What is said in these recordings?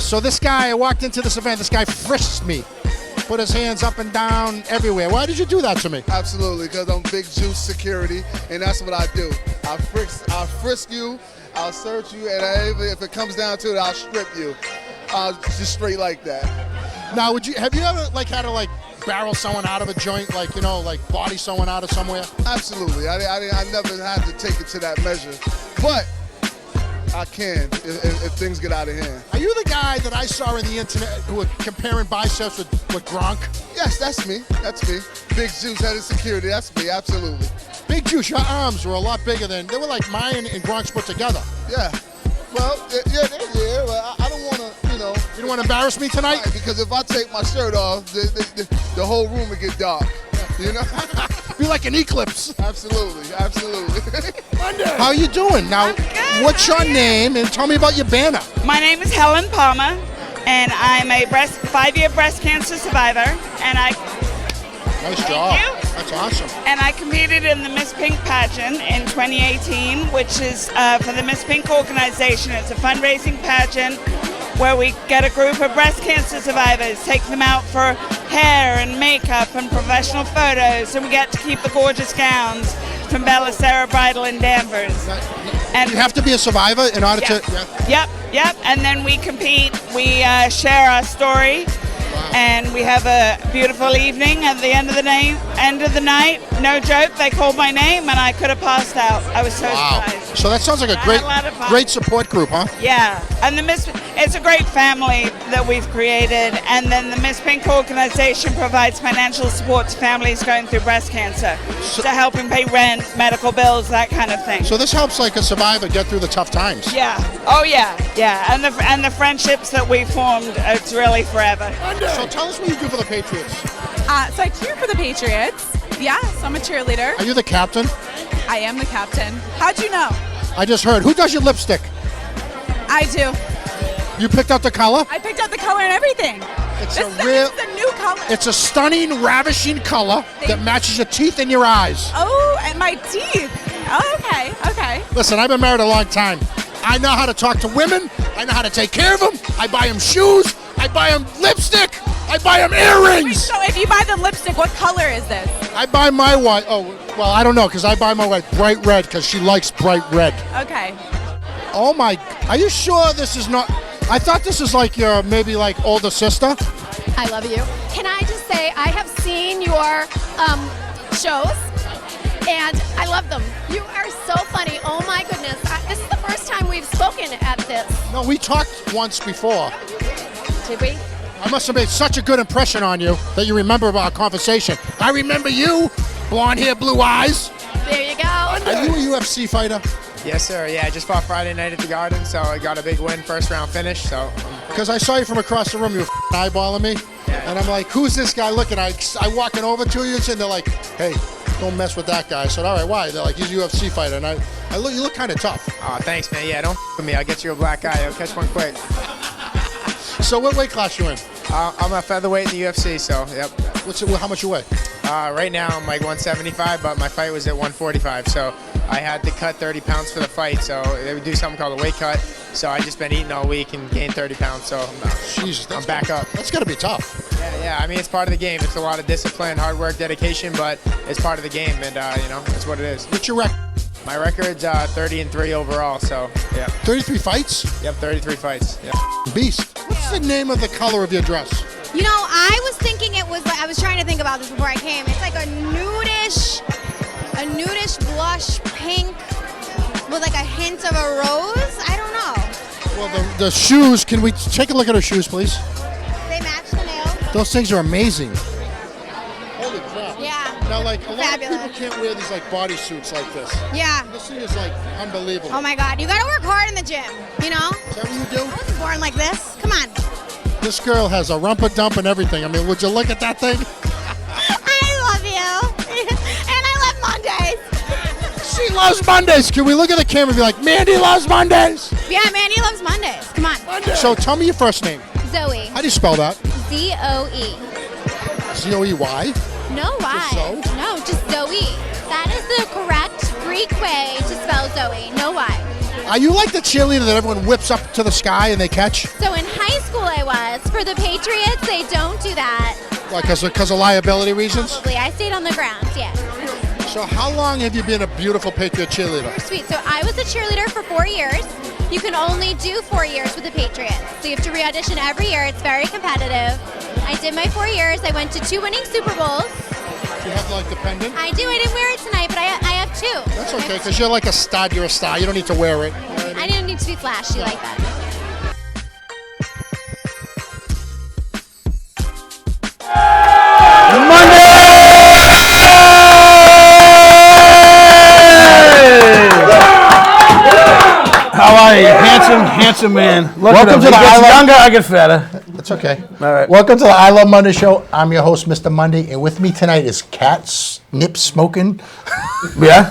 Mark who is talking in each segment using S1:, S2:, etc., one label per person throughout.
S1: So this guy, I walked into this event, this guy frisked me. Put his hands up and down everywhere. Why did you do that to me?
S2: Absolutely, because I'm big juice security, and that's what I do. I'll frisk you, I'll search you, and if it comes down to it, I'll strip you. Just straight like that.
S1: Now, have you ever had to barrel someone out of a joint, body someone out of somewhere?
S2: Absolutely. I never had to take it to that measure, but I can if things get out of hand.
S1: Are you the guy that I saw on the internet who were comparing biceps with Gronk?
S2: Yes, that's me. That's me. Big Juice, head of security. That's me. Absolutely.
S1: Big Juice, your arms were a lot bigger they were like mine and Gronk's put together.
S2: Yeah. Well, yeah. Well, I don't want to,
S1: You don't want to embarrass me tonight?
S2: Right, because if I take my shirt off, the whole room would get dark.
S1: Be like an eclipse.
S2: Absolutely.
S1: Monday. How you doing? Now, what's your name? And tell me about your banner.
S3: My name is Helen Palmer, and I'm a 5-year breast cancer survivor. And
S1: Nice job.
S3: Thank you.
S1: That's awesome.
S3: And I competed in the Miss Pink pageant in 2018, which is for the Miss Pink organization. It's a fundraising pageant where we get a group of breast cancer survivors, take them out for hair and makeup and professional photos, and we get to keep the gorgeous gowns from Bella Sarah Bridal in Danvers.
S1: And you have to be a survivor in order to...
S3: Yeah. Yep. And then we compete. We share our story. Wow. And we have a beautiful evening at the end of the night. No joke, they called my name and I could have passed out. I was so surprised.
S1: So that sounds like a great support group, huh?
S3: Yeah, and it's a great family that we've created, and then the Miss Pink organization provides financial support to families going through breast cancer, to help them pay rent, medical bills, that kind of thing.
S1: So this helps a survivor get through the tough times.
S3: Yeah. Oh yeah. And the friendships that we formed, it's really forever.
S1: So tell us what you do for the Patriots.
S4: So I cheer for the Patriots. Yeah, so I'm a cheerleader.
S1: Are you the captain?
S4: I am the captain. How'd you know?
S1: I just heard. Who does your lipstick?
S4: I do.
S1: You picked out the color?
S4: I picked out the color and everything.
S1: It's
S4: a new color.
S1: It's a stunning, ravishing color that matches your teeth and your eyes.
S4: Oh, and my teeth. Oh, okay.
S1: Listen, I've been married a long time. I know how to talk to women. I know how to take care of them. I buy them shoes. I buy them lipstick. I buy them earrings.
S4: Wait, so if you buy the lipstick, what color is this?
S1: I buy my wife. Oh, well, I don't know, because I buy my wife bright red because she likes bright red.
S4: Okay.
S1: Oh my! Are you sure this is not? I thought this is your maybe older sister.
S5: I love you. Can I just say I have seen your shows, and I love them. You are so funny. Oh my goodness! This is the first time we've spoken at this.
S1: No, we talked once before.
S5: Did we?
S1: I must have made such a good impression on you that you remember our conversation. I remember you, blonde hair, blue eyes.
S5: There you go.
S1: Are you a UFC fighter?
S6: Yes, sir. Yeah, I just fought Friday night at the Garden, so I got a big win, first round finish. So.
S1: Because I saw you from across the room, you were eyeballing me, and I'm like, "Who's this guy looking?" I walking over to you, and they're like, "Hey, don't mess with that guy." I said, "All right, why?" They're like, "He's a UFC fighter," and you look kind of tough.
S6: Oh, thanks, man. Yeah, don't with me. I'll get you a black eye. I'll catch one quick.
S1: So what weight class you in?
S6: I'm a featherweight in the UFC, so yep.
S1: How much you weigh?
S6: Right now I'm 175, but my fight was at 145, so I had to cut 30 pounds for the fight, so they would do something called a weight cut. So I just been eating all week and gained 30 pounds, so I'm back up.
S1: That's got to be tough.
S6: Yeah, I mean, it's part of the game. It's a lot of discipline, hard work, dedication, but it's part of the game, and that's what it is.
S1: What's your record?
S6: My record's 30-3 overall, so yeah.
S1: 33 fights?
S6: Yep, 33 fights. Yep.
S1: Beast. What's the name of the color of your dress?
S7: You know, I was thinking it was I was trying to think about this before I came. It's like a nudish blush pink with a hint of a rose. I don't know.
S1: Well, the shoes, can we take a look at her shoes, please?
S7: They match the nails.
S1: Those things are amazing. Holy crap.
S7: Yeah.
S1: Now, a lot
S7: fabulous.
S1: of people can't wear these bodysuits like this.
S7: Yeah.
S1: This thing is unbelievable.
S7: Oh my God, you gotta work hard in the gym, you know?
S1: Is that what you do?
S7: I wasn't born like this. Come on.
S1: This girl has a rumpa dump and everything. I mean, would you look at that thing?
S7: I love you. And I love Mondays.
S1: She loves Mondays. Can we look at the camera and be like, Mandy loves Mondays?
S7: Yeah, Mandy loves Mondays. Come on.
S1: Mondays. So tell me your first name.
S7: Zoe.
S1: How do you spell that?
S7: Z-O-E.
S1: Z-O-E-Y?
S7: No Y.
S1: Just
S7: No, just Zoe. That is the correct Greek way to spell Zoe. No Y.
S1: Are you like the cheerleader that everyone whips up to the sky and they catch?
S7: So in high school I was. For the Patriots, they don't do that.
S1: Like, because of liability reasons?
S7: Probably. I stayed on the ground, yeah.
S1: So how long have you been a beautiful Patriot cheerleader?
S7: Sweet. So I was a cheerleader for 4 years. You can only do 4 years with the Patriots. So you have to re-audition every year. It's very competitive. I did my 4 years. I went to 2 winning Super Bowls.
S1: Do you have like the pendant?
S7: I do. I didn't wear it tonight, but I have 2.
S1: That's okay, because you're like a stud. You're a star. You don't need to wear it. You know what I mean?
S7: I didn't need to be flashy like that.
S8: How are you? Handsome man. Look
S1: Welcome to the
S8: I
S1: Love.
S8: younger, I get fatter.
S1: That's okay.
S8: All right.
S1: Welcome to the I Love Monday show. I'm your host, Mr. Monday, and with me tonight is Cat Snip Smoking.
S8: Yeah?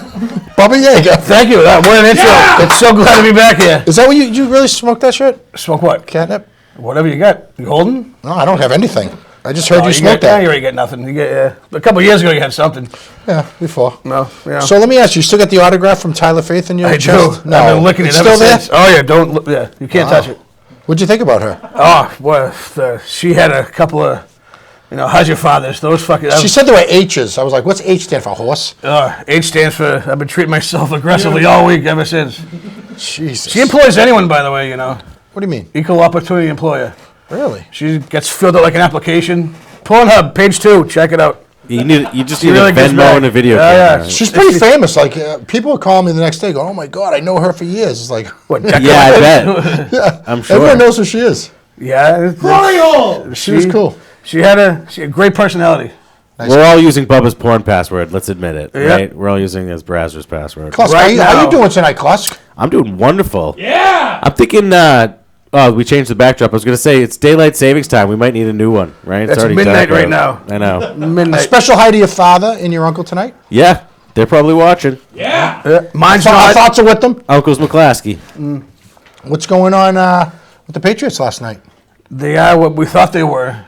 S1: Bubba Yeager.
S8: Thank you. What an intro. It's so glad to be back here.
S1: Is that what you really smoke that shit?
S8: Smoke what?
S1: Catnip?
S8: Whatever you got. You holding?
S1: No, I don't have anything. I just heard you smoke
S8: Yeah,
S1: that.
S8: you already get nothing. You get, a couple of years ago, you had something.
S1: Yeah, before.
S8: No, yeah.
S1: So let me ask you, still got the autograph from Tyler Faith in your
S8: I
S1: chest?
S8: do. I've been licking it
S1: It's
S8: ever
S1: still there?
S8: since. Oh, yeah, don't look. Yeah, you can't touch it.
S1: What'd you think about her?
S8: Oh, well, she had a couple of, how's your father's? Those fucking.
S1: She said there were H's. I was like, what's H stand for, horse?
S8: H stands for, I've been treating myself aggressively all week ever since.
S1: Jesus.
S8: She employs anyone, by the way,
S1: What do you mean?
S8: Equal opportunity employer.
S1: Really?
S8: She gets filled out like an application. Pornhub, page 2, check it out.
S9: You just
S8: She
S9: need
S8: really
S9: a
S8: gets
S9: Venmo
S8: back.
S9: and a video
S8: Yeah,
S9: camera.
S8: yeah.
S1: She's pretty famous. Like, people would call me the next day going, oh my God, I know her for years. It's like,
S8: What?
S9: Yeah, I bet.
S1: yeah,
S9: I'm sure.
S1: everyone knows who she is.
S8: Yeah.
S1: She was cool.
S8: She had a great personality.
S9: We're all using Bubba's porn password. Let's admit it,
S8: Yeah.
S9: right? We're all using his Brazzers password.
S1: Klusk,
S8: Right
S1: how
S8: now.
S1: you doing tonight, Klusk?
S9: I'm doing wonderful. Yeah. I'm thinking. We changed the backdrop. I was gonna say it's daylight savings time. We might need a new one, right? It's
S8: It's
S9: already
S8: midnight
S9: dark
S8: right
S9: out. I know.
S1: A
S8: Midnight.
S1: special hi to your father and your uncle tonight.
S9: Yeah, they're probably watching.
S8: Mine's
S1: So our
S8: not.
S1: thoughts are with them.
S9: Uncle's McClaskey.
S1: What's going on with the Patriots last night?
S8: They are what we thought they were.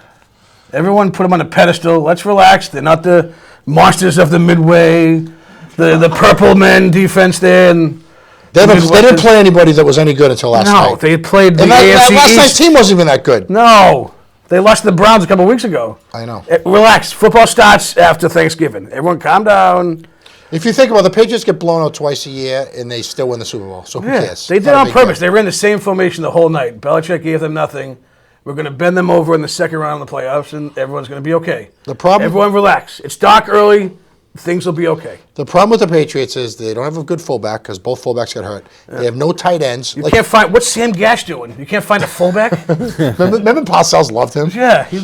S8: Everyone put them on a pedestal. Let's relax. They're not the monsters of the Midway, the purple men defense there. And
S1: They didn't play anybody that was any good until last night.
S8: no, they played the
S1: And that
S8: AFC
S1: last night's
S8: East.
S1: team wasn't even that good.
S8: No, they lost to the Browns a couple of weeks ago.
S1: I know.
S8: Relax. Football starts after Thanksgiving. Everyone calm down.
S1: If you think about it, the Patriots get blown out twice a year and they still win the Super Bowl. So who
S8: Yeah,
S1: cares?
S8: they did
S1: Not a
S8: on
S1: big
S8: purpose.
S1: deal.
S8: They ran the same formation the whole night. Belichick gave them nothing. We're going to bend them over in the second round of the playoffs, and everyone's going to be okay.
S1: The problem-
S8: Everyone relax. It's dark early. Things will be okay.
S1: The problem with the Patriots is they don't have a good fullback because both fullbacks got hurt. They have no tight ends.
S8: You can't find what's Sam Gash doing? You can't find a fullback.
S1: remember Parcells loved him?
S8: Yeah, he
S9: Yeah,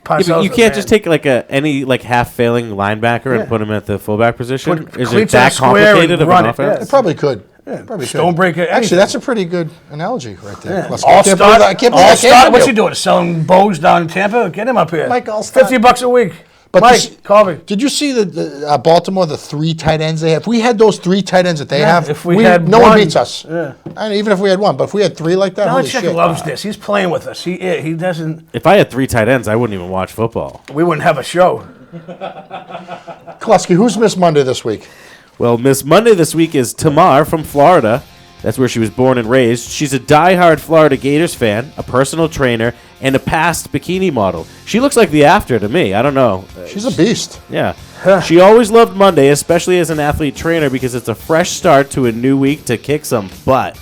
S8: Parcells
S9: but you
S8: the
S9: can't
S8: man.
S9: just take any half failing linebacker and put him at the fullback position.
S8: Put
S9: Is it
S8: cleats in
S9: that
S8: a square
S9: complicated
S8: and
S9: of
S8: run
S9: an
S8: it,
S9: offense?
S8: yeah.
S1: They probably could. Probably could.
S8: Stonebreaker,
S1: Actually,
S8: anything.
S1: that's a pretty good analogy right there.
S8: Yeah.
S1: Let's-
S8: All
S1: I can't believe that- I can't believe
S8: All
S1: that came
S8: star.
S1: from
S8: What's
S1: you.
S8: he doing? Selling bows down in Tampa? Get him up here.
S1: Mike Allstott.
S8: $50 a week.
S1: But
S8: Mike,
S1: this-
S8: call me.
S1: Did you see the Baltimore, the 3 tight ends they have? If we had those 3 tight ends that they
S8: Yeah,
S1: have,
S8: if we had
S1: no one
S8: one-
S1: beats us.
S8: yeah.
S1: And even if we had one, but if we had 3 like that, holy
S8: Belichick
S1: shit.
S8: loves this. He's playing with us. He doesn't.
S9: If I had 3 tight ends, I wouldn't even watch football.
S8: We wouldn't have a show.
S1: Klasky, who's Miss Monday this week?
S9: Well, Miss Monday this week is Tamar from Florida. That's where she was born and raised. She's a diehard Florida Gators fan, a personal trainer, and a past bikini model. She looks like the after to me. I don't know.
S1: She's a beast.
S9: Yeah. She always loved Monday, especially as an athlete trainer, because it's a fresh start to a new week to kick some butt.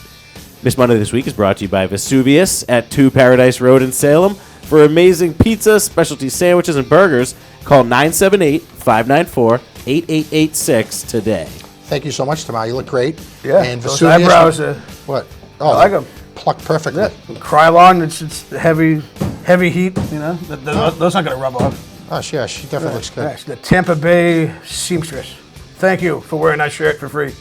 S9: Miss Monday this week is brought to you by Vesuvius at 2 Paradise Road in Salem. For amazing pizza, specialty sandwiches, and burgers, call 978-594-8886 today.
S1: Thank you so much, Tamar. You look great.
S8: Yeah,
S1: And
S8: those
S1: Vesuvius,
S8: eyebrows.
S1: what? Oh,
S8: I like 'em.
S1: Plucked perfectly.
S8: Yeah, Krylon. It's heavy heat. You know, those aren't gonna rub off.
S1: Oh, yeah, she definitely looks good.
S8: Nice. The Tampa Bay seamstress. Thank you for wearing that shirt for free.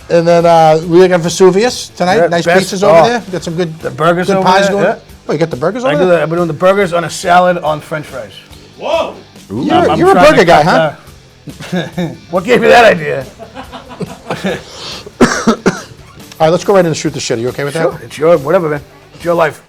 S1: And then we got Vesuvius tonight.
S8: Yeah,
S1: nice
S8: best-
S1: pizzas over
S8: oh.
S1: there. Got some good
S8: The burgers
S1: good
S8: over
S1: pies
S8: there,
S1: going.
S8: yeah.
S1: Oh, you got the burgers
S8: I
S1: over
S8: do
S1: there?
S8: that. I've been doing the burgers on a salad on French fries.
S1: You're,
S8: I'm
S1: you're a
S8: trying
S1: burger
S8: to
S1: guy,
S8: cut,
S1: huh?
S8: What gave you that idea?
S1: All right, let's go right in and shoot the shit. Are you okay with
S8: Sure,
S1: that?
S8: it's your whatever, man. It's your life.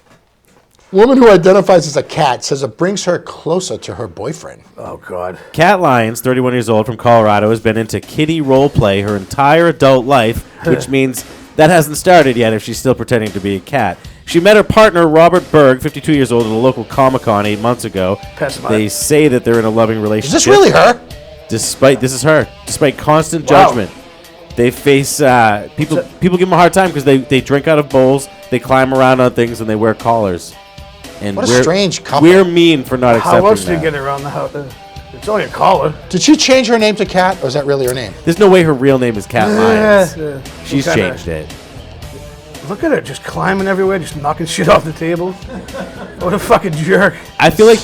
S1: Woman who identifies as a cat says it brings her closer to her boyfriend.
S8: Oh God.
S9: Cat Lyons, 31 years old from Colorado, has been into kitty role play her entire adult life, which means that hasn't started yet if she's still pretending to be a cat. She met her partner, Robert Berg, 52 years old, at a local Comic-Con 8 months ago. They say that they're in a loving relationship.
S8: Is this really her?
S9: This is her. Despite constant judgment, they face people. People give them a hard time because they drink out of bowls, they climb around on things, and they wear collars. And
S8: What a strange couple.
S9: We're mean for not accepting
S8: How else do you
S9: that.
S8: get around the house? It's only a collar.
S1: Did she change her name to Cat, or is that really her name?
S9: There's no way her real name is Cat Lyons.
S8: Yeah.
S9: She's
S8: Kinda-
S9: changed it.
S8: Look at her, just climbing everywhere, just knocking shit off the table. What a fucking jerk.
S9: I feel like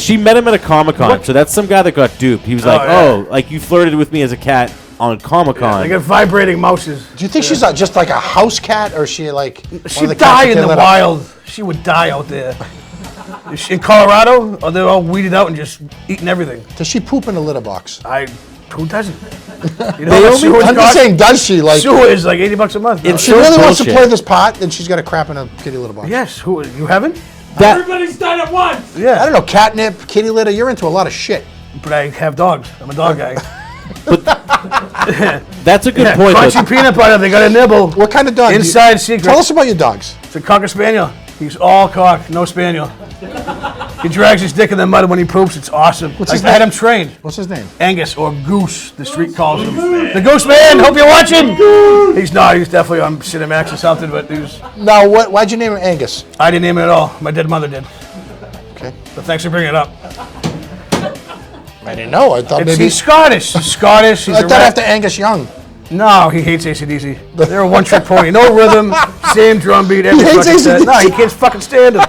S9: she met him at a Comic-Con, so that's some guy that got duped. He was like,
S8: yeah.
S9: like you flirted with me as a cat on Comic-Con.
S8: They got vibrating mouses.
S1: Do you think she's just like a house cat, or is she like...
S8: She'd die in the wild. She would die out there. Is she in Colorado? Or they're all weeded out and just eating everything?
S1: Does she poop in a litter box?
S8: Who doesn't? You know what sewer
S1: I'm just saying, does she? Like,
S8: sewer is like $80 a month.
S1: if she really wants to play this pot, then she's got to crap in a kitty litter box.
S8: Yes, who you haven't?
S10: Everybody's done it once.
S8: Yeah.
S1: I don't know, catnip, kitty litter, you're into a lot of shit.
S8: But I have dogs. I'm a dog guy.
S9: That's a good point.
S8: Crunchy peanut butter, they got a nibble.
S1: What kind of dog?
S8: Inside secret.
S1: Tell us about your dogs.
S8: It's a Cocker Spaniel. He's all cock, no spaniel. He drags his dick in the mud when he poops. It's awesome.
S1: What's his
S8: I had
S1: name?
S8: him trained.
S1: What's his name?
S8: Angus, or Goose, the street calls him. The Goose Man, hope you're watching. He's not. He's definitely on Cinemax or something, but he was...
S1: Now, why'd you name him Angus?
S8: I didn't name it at all. My dead mother did.
S1: Okay.
S8: But thanks for bringing it up.
S1: I didn't know. I thought maybe...
S8: He's Scottish. He's Scottish. He's
S1: I thought after Angus Young.
S8: No, he hates AC/DC. They're a one-trick pony. No rhythm, same drum beat. Every
S1: hates
S8: fucking set.
S1: AC/DC.
S8: No, he can't fucking stand them.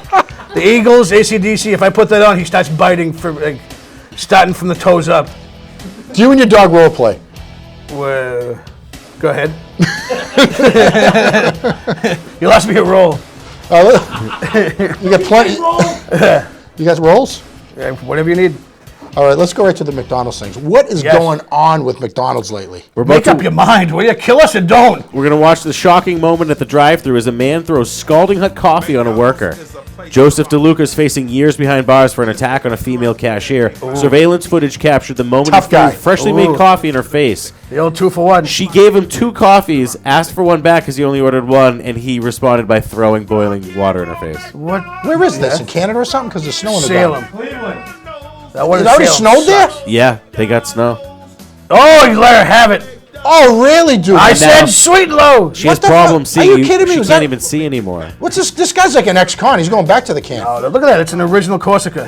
S8: The Eagles, AC/DC, if I put that on, he starts biting, starting from the toes up.
S1: Do you and your dog role play?
S8: Well, go ahead. You lost me a roll.
S1: You got plenty. You got rolls?
S8: Yeah, whatever you need.
S1: All right, let's go right to the McDonald's things. What is going on with McDonald's lately?
S8: Make up your mind. Will you kill us or don't?
S9: We're going to watch the shocking moment at the drive-thru as a man throws scalding hot coffee on a worker. Joseph DeLuca is facing years behind bars for an attack on a female cashier. Surveillance footage captured the moment
S1: Tough
S9: he threw
S1: guy.
S9: freshly made coffee in her face.
S8: The old 2-for-1.
S9: She gave him 2 coffees, asked for one back because he only ordered one, and he responded by throwing boiling water in her face.
S8: What?
S1: Where is this? In Canada or something? Because there's snow in the
S8: Salem.
S10: Cleveland.
S8: That one
S1: It
S8: in
S1: already
S8: Salem
S1: snowed there?
S8: sucks.
S9: Yeah, they got snow.
S8: Oh, you let her have it.
S1: Oh, really, dude?
S8: I
S9: now-
S8: said sweet and low.
S9: She has
S1: the
S9: problems
S1: fuck? Are
S9: seeing.
S1: you kidding me?
S9: She
S1: Was
S9: can't
S1: that-
S9: even see anymore.
S1: What's this? This guy's like an ex-con. He's going back to the camp.
S8: Oh, look at that. It's an original Corsica.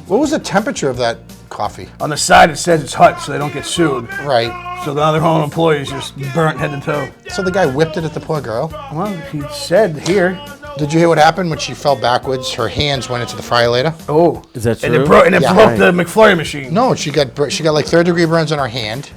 S1: What was the temperature of that coffee?
S8: On the side, it says it's hot, so they don't get sued.
S1: Right.
S8: So the other home employees just burnt head to toe.
S1: So the guy whipped it at the poor girl.
S8: Well, he said here.
S1: Did you hear what happened when she fell backwards? Her hands went into the fryer later.
S8: Oh,
S9: Is that
S8: and
S9: true?
S8: it broke. And it
S1: Yeah.
S8: broke the McFlurry machine.
S1: No, she got like 3rd-degree burns on her hand,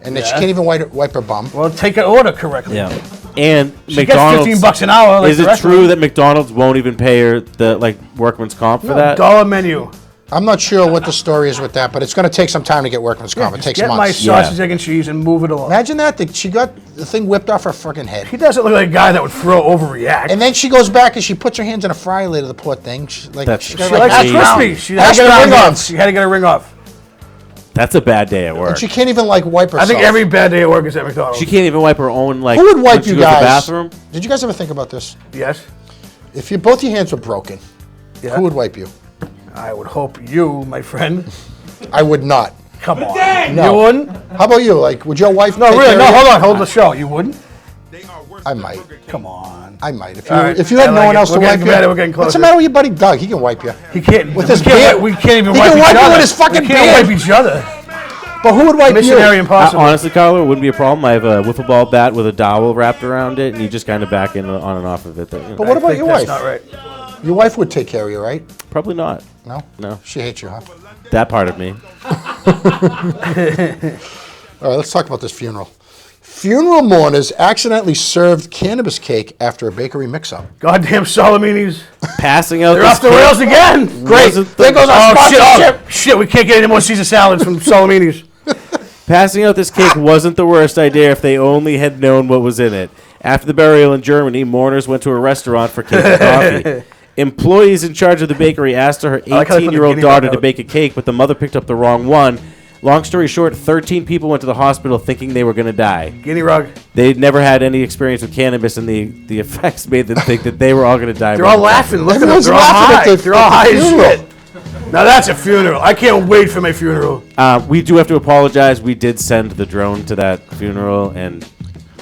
S1: and then she can't even wipe her bum.
S8: Well, take an order correctly.
S9: Yeah. And
S8: She gets
S9: McDonald's.
S8: $15 an hour. Like
S9: Is
S8: the
S9: it
S8: rest of
S9: true
S8: them.
S9: that McDonald's won't even pay her the workman's comp for that?
S8: $1 menu?
S1: I'm not sure what the story is with that, but it's going to take some time to get workman's comp. It
S8: Just
S1: takes
S8: get my
S1: months.
S8: sausage, egg, and cheese and move it along.
S1: Imagine that she got the thing whipped off her freaking head.
S8: He doesn't look like a guy that would overreact.
S1: And then she goes back and she puts her hands in a fryer later, the poor thing. She, like,
S9: That's-
S1: she got
S8: She
S1: like
S8: likes
S1: hash
S8: it
S1: brown.
S8: crispy. She had
S1: Hash
S8: to get a
S1: brown
S8: ring off.
S1: hands.
S8: She had to get a ring off.
S9: That's a bad day at work.
S1: And she can't even like wipe herself.
S8: I think every bad day at work is at McDonald's.
S9: She can't even wipe her own
S1: Who would wipe
S9: when she
S1: you
S9: goes to the
S1: guys?
S9: bathroom.
S1: Did you guys ever think about this?
S8: Yes.
S1: If both your hands were broken,
S8: Yeah.
S1: who would wipe you?
S8: I would hope you, my friend.
S1: I would not.
S8: Come on.
S1: No.
S8: You wouldn't?
S1: How about you? Like, would your wife?
S8: No,
S1: take
S8: really.
S1: care
S8: No,
S1: of you?
S8: hold on. Hold the show. You wouldn't?
S1: I might.
S8: Come on.
S1: I might. If
S8: All right.
S1: you had
S8: I
S1: no
S8: like
S1: one
S8: it.
S1: else
S8: We're
S1: to wipe
S8: getting
S1: you.
S8: better. We're getting
S1: What's the
S8: closer.
S1: matter with your buddy Doug? He can wipe you.
S8: He can't.
S1: With
S8: we
S1: his
S8: can't,
S1: beard.
S8: We can't even
S1: He
S8: wipe
S1: can
S8: each
S1: wipe you
S8: other.
S1: with his fucking
S8: we can't
S1: beard.
S8: wipe each other.
S1: But who would wipe
S8: Missionary
S1: you?
S8: impossible.
S9: Honestly, Carlo, it wouldn't be a problem. I have a wiffle ball bat with a dowel wrapped around it, and you just kind of back in on and off of it.
S1: But what about
S8: I think
S1: your
S8: that's
S1: wife?
S8: not right.
S1: Your wife would take care of you, right?
S9: Probably not.
S1: No?
S9: No.
S1: She hates you, huh?
S9: That part of me.
S1: All right, let's talk about this funeral. Funeral mourners accidentally served cannabis cake after a bakery mix-up.
S8: Goddamn Solomini's.
S9: Passing out
S8: They're
S9: this
S8: off the
S9: cake
S8: rails again. Great.
S9: wasn't
S8: There
S9: the-
S8: goes our
S1: Oh, shit.
S8: sponsorship. Shit, we can't get any more Caesar salads from Solomini's.
S9: Passing out this cake wasn't the worst idea if they only had known what was in it. After the burial in Germany, mourners went to a restaurant for cake and coffee. Employees in charge of the bakery asked her
S8: like how they put the
S9: 18-year-old
S8: guinea
S9: daughter
S8: pig
S9: to
S8: out.
S9: bake a cake, but the mother picked up the wrong one. Long story short, 13 people went to the hospital thinking they were going to die.
S8: Guinea rug.
S9: They'd never had any experience with cannabis, and the effects made them think that they were all going to die.
S8: They're all laughing. Look at them. They're all high. They're all high as shit. Now that's a funeral. I can't wait for my funeral.
S9: We do have to apologize. We did send the drone to that funeral, and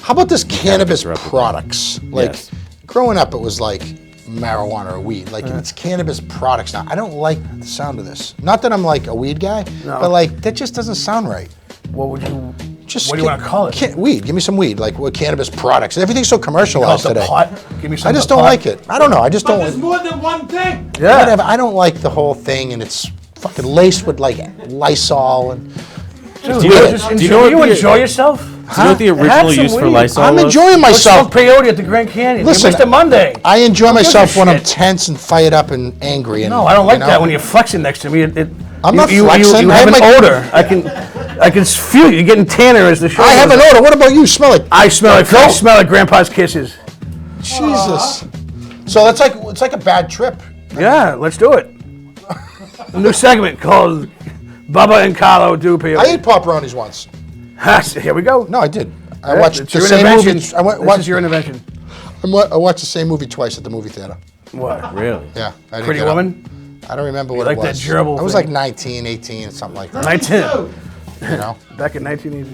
S1: how about this cannabis products? Like,
S9: yes.
S1: Growing up, it was like marijuana or weed. Like, it's cannabis products now. I don't like the sound of this. Not that I'm like a weed guy, but like that just doesn't sound right.
S8: What would you?
S1: Just
S8: what do you want to call it?
S1: Weed. Give me some weed. Like what cannabis products? Everything's so commercialized today.
S8: Pot? Give me some.
S1: I just don't like it. I don't know. I just don't.
S10: There's more than one thing.
S8: Yeah.
S1: Whatever. I don't like the whole thing, and it's fucking laced with like Lysol and.
S8: Dude, you enjoy yourself?
S9: Do you know what the original use for Lysol
S1: I'm
S9: was?
S1: enjoying myself.
S8: Smoke peyote at the Grand Canyon.
S1: Listen,
S8: Mr. Monday.
S1: I enjoy myself when I'm
S8: shit?
S1: tense and fired up and angry. And,
S8: No, I don't like
S1: you know?
S8: that when you're flexing next to me.
S1: I'm not flexing.
S8: You
S1: I
S8: have
S1: have
S8: an
S1: my-
S8: odor. I can feel you. You're getting tanner as the show
S1: I have
S8: goes
S1: an
S8: on.
S1: odor. What about you? Smell it.
S8: I smell like Grandpa's kisses.
S1: Jesus. So that's like it's like a bad trip.
S8: Yeah, let's do it. A new segment called Bubba and Carlo do peyote.
S1: I ate pop brownies once.
S8: Here we go.
S1: No, I did. I
S8: Yeah,
S1: watched
S8: it's
S1: the
S8: your
S1: same
S8: intervention.
S1: movie.
S8: This is your intervention.
S1: I watched the same movie twice at the movie theater.
S8: What?
S9: Really?
S1: Yeah. I didn't
S8: Pretty
S1: get up.
S8: Woman?
S1: I don't remember what
S8: like
S1: it
S8: that
S1: was.
S8: gerbil
S1: I was
S8: thing.
S1: like 19, 18, something like that.
S8: 19.
S1: You know.
S8: Back in 1980.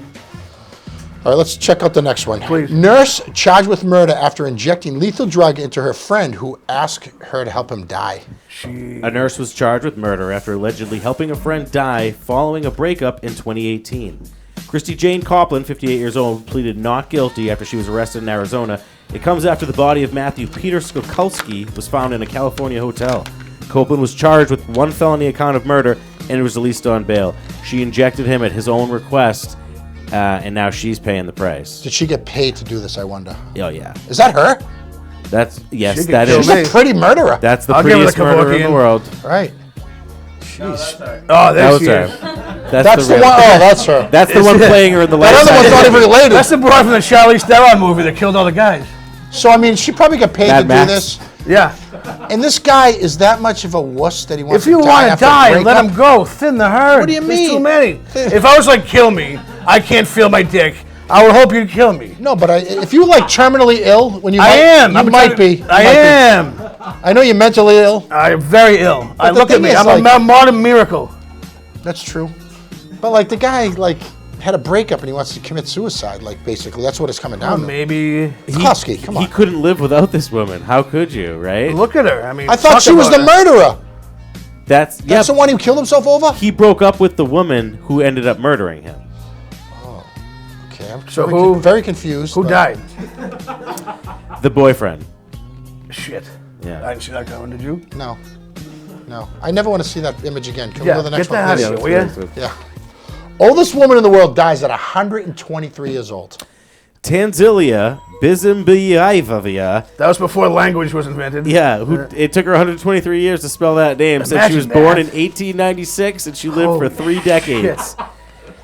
S1: All right, let's check out the next one.
S8: Please.
S1: Nurse charged with murder after injecting lethal drug into her friend who asked her to help him die.
S9: A nurse was charged with murder after allegedly helping a friend die following a breakup in 2018. Christy Jane Copland, 58 years old, pleaded not guilty after she was arrested in Arizona. It comes after the body of Matthew Peter Skokulski was found in a California hotel. Copeland was charged with one felony account of murder and was released on bail. She injected him at his own request, and now she's paying the price.
S1: Did she get paid to do this, I wonder?
S9: Oh, yeah.
S1: Is that her?
S9: That's, yes,
S8: She
S9: that
S8: could
S9: is.
S8: kill
S1: She's a pretty murderer.
S9: That's the
S8: I'll give her the
S9: prettiest murderer in the
S8: Kevorkian.
S9: world.
S1: Right.
S8: Oh,
S9: That
S8: there
S9: was
S8: she
S9: her.
S8: is.
S1: That's the
S9: real-
S1: one. Oh, that's her.
S9: That's the one playing her in the
S1: That
S9: last
S1: other one's not even related.
S8: That's the broad from the Charlize Theron movie that killed all the guys.
S1: So, I mean, she probably got paid
S9: Mad
S1: to
S9: Max.
S1: do this.
S8: Yeah.
S1: And this guy is that much of a wuss that he wants
S8: If you
S1: to die
S8: want to
S1: after a
S8: die, let
S1: breakup?
S8: him go. Thin the herd.
S1: What do you
S8: There's
S1: mean?
S8: too many. If I was like, kill me, I can't feel my dick. I would hope you'd kill me.
S1: No, but if you're like terminally ill, when you
S8: I am.
S1: you
S8: I'm
S1: might
S8: trying-
S1: be. You
S8: I
S1: might be.
S8: am.
S1: I know you're mentally ill.
S8: I'm very ill.
S1: But the
S8: Look at
S1: thing
S8: me.
S1: is,
S8: I'm
S1: like-
S8: a modern miracle.
S1: That's true. But like the guy like had a breakup and he wants to commit suicide. Like basically, that's what it's coming down to.
S8: Maybe.
S1: Koski, come on.
S9: He couldn't live without this woman. How could you, right?
S8: Look at her. I mean,
S1: I thought
S8: talk
S1: she was the
S8: about her.
S1: murderer.
S9: That's
S1: That's the one who killed himself over.
S9: He broke up with the woman who ended up murdering him.
S1: Okay, I'm
S8: So
S1: very,
S8: who-
S1: very confused.
S8: Who
S1: but-
S8: died?
S9: The boyfriend.
S8: Shit.
S9: Yeah.
S8: I didn't see that coming. Did you?
S1: No, no. I never want to see that image again. Can we
S8: Yeah.
S1: go to the next
S8: Get that out
S1: one?
S8: of
S1: please?
S8: here, will you?
S1: Yeah. Oldest woman in the world dies at 123 years old.
S9: Tanzilia Bizimbiaivavia.
S8: That was before language was invented.
S9: Yeah, it took her 123 years to spell that name. Said she was
S8: Imagine
S9: born
S8: that.
S9: in 1896 and she lived for
S8: Holy
S9: 3 decades.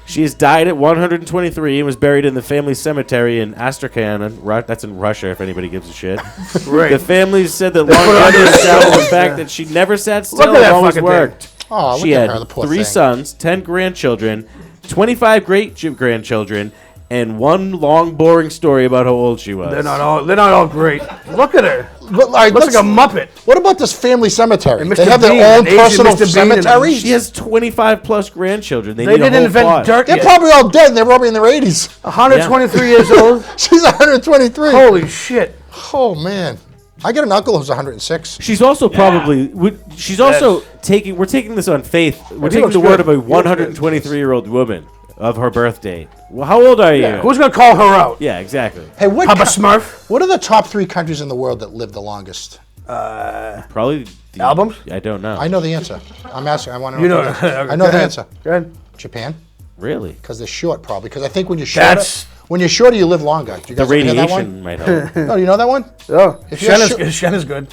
S9: She has died at 123 and was buried in the family cemetery in Astrakhan. That's in Russia, if anybody gives a shit.
S8: Right.
S9: The family said that
S8: put her
S9: longevity
S8: under
S9: is
S8: the
S9: down to the
S8: stone.
S9: fact
S8: Yeah.
S9: that she never sat still
S8: Look at
S9: and
S8: that
S9: always
S8: fucking
S9: worked.
S1: Oh,
S9: She
S1: look at
S9: had
S1: her, the poor
S9: 3
S1: thing.
S9: sons, 10 grandchildren, 25 great-grandchildren, and one long, boring story about how old she was.
S8: They're not all great. Look at her.
S1: But, all right,
S8: Looks like a Muppet.
S1: What about this family cemetery?
S8: And
S1: They
S8: Mr.
S1: have
S8: Bean,
S1: their own
S8: an Asian
S1: personal
S8: Mr. Bean and-
S1: cemetery.
S9: She has 25 plus grandchildren. They
S8: They
S9: need a
S8: didn't
S9: whole
S8: invent
S9: plot.
S8: dirt
S1: They're
S8: yet.
S1: probably all dead. And they're probably in their 80s.
S8: 123 years old.
S1: She's 123.
S8: Holy shit.
S1: Oh man, I got an uncle who's 106.
S9: She's also probably. She's also taking. We're taking this on faith. We're
S8: he
S9: taking
S8: looks
S9: the word
S8: good.
S9: of a 123-year-old woman of her birth date. Well, how old are you?
S8: Yeah, who's gonna call her out?
S9: Yeah, exactly.
S1: Hey, what?
S8: Papa Smurf.
S1: What are the top 3 countries in the world that live the longest?
S9: Probably the
S8: Albums?
S9: I don't know.
S1: I know the answer. I'm asking. I want to know.
S8: You know.
S1: I know the answer.
S8: Go ahead.
S1: Japan,
S9: Really?
S1: because they're short, probably. Because I think when you're shorter,
S8: That's-
S1: when you're shorter, you live longer. Do you
S9: The
S1: guys ever hear that
S9: radiation
S1: one?
S9: might help.
S1: No, you know that one?
S8: Oh,
S1: If you're
S8: Shanna's good.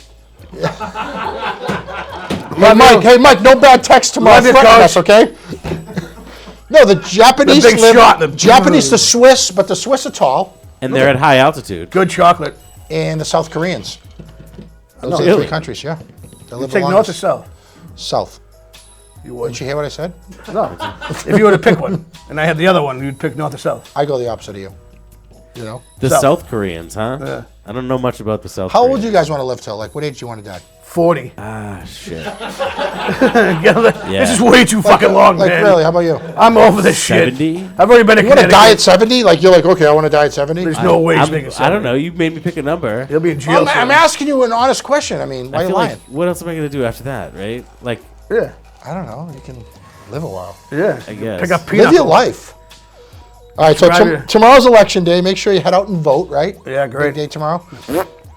S1: Hey, Mike, no bad text tomorrow.
S8: Love you,
S1: Threaten
S8: Coach.
S1: us, okay? No, the Japanese
S8: The big
S1: live.
S8: shot, the-
S1: Japanese, the Swiss, but the Swiss are tall,
S9: And they're at high altitude.
S8: Good chocolate.
S1: and the South Koreans. Those are the
S9: Really?
S1: 3 countries, yeah. They live the
S8: Take north or
S1: longest.
S8: south?
S1: South.
S8: You would.
S1: Did you hear what I said?
S8: No. If you were to pick one, and I had the other one, you'd pick north or south.
S1: I go the opposite of you. You know?
S9: The
S8: South.
S9: South Koreans, huh?
S8: Yeah.
S9: I don't know much about the South
S1: How
S9: Koreans.
S1: old do you guys want to live till? Like, what age do you want to die?
S8: 40.
S9: Ah, shit.
S8: This is way too fucking long,
S1: like,
S8: man.
S1: really? How about you?
S8: I'm over this
S9: 70?
S8: shit. I've already been in
S1: You want to
S8: Connecticut.
S1: die at 70? Like, you're like, okay, I want to die at 70?
S8: There's no way he's making
S9: I
S8: 70.
S9: don't know. You made me pick a number.
S8: He'll be in jail soon.
S1: I'm asking you an honest question. I mean, why
S9: I
S1: are you
S9: feel
S1: lying?
S9: like, what else am I going to do after that, right? Like,
S8: Yeah.
S1: I don't know. You can live a while.
S8: Yeah.
S9: I guess.
S8: Pick up peanut.
S1: Live your life. All right, so
S8: Drive your-
S1: tomorrow's election day. Make sure you head out and vote, right?
S8: Yeah, great.
S1: Big day tomorrow.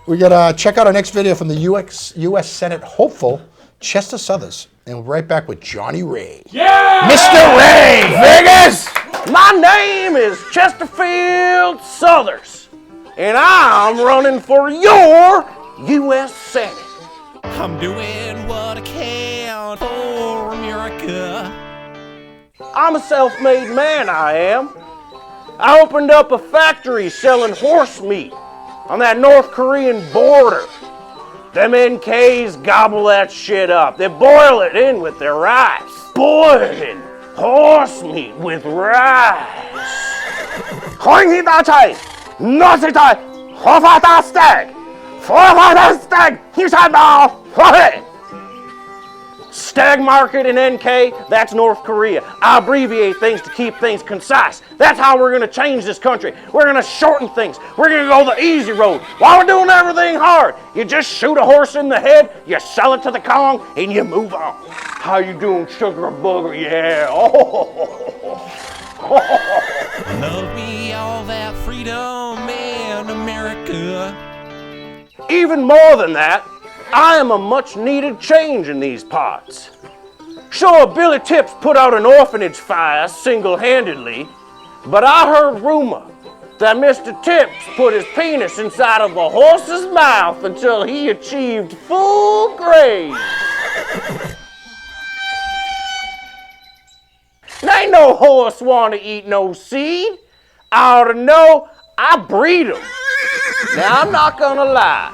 S1: We got to check out our next video from the U.S. Senate hopeful, Chester Southers. And we're right back with Johnny Ray.
S10: Yeah!
S1: Mr. Ray!
S11: Vegas! My name is Chesterfield Southers, and I'm running for your U.S. Senate.
S12: I'm doing what I can for America.
S11: I'm a self-made man, I am. I opened up a factory selling horse meat on that North Korean border. Them NKs gobble that shit up. They boil it in with their rice. Boiling horse meat with rice. Hoing da chai, not chai, hofa da stag, fofa da stag, here's now, Stag market in NK, that's North Korea. I abbreviate things to keep things concise. That's how we're gonna change this country. We're gonna shorten things. We're gonna go the easy road. While we're doing everything hard, you just shoot a horse in the head, you sell it to the Kong, and you move on. How you doing, sugar booger? Yeah.
S12: Love me all that freedom in America.
S11: Even more than that, I am a much needed change in these parts. Sure, Billy Tips put out an orphanage fire single-handedly, but I heard rumor that Mr. Tips put his penis inside of a horse's mouth until he achieved full grace. There ain't no horse want to eat no seed. I ought to know I breed 'em. Now, I'm not gonna lie.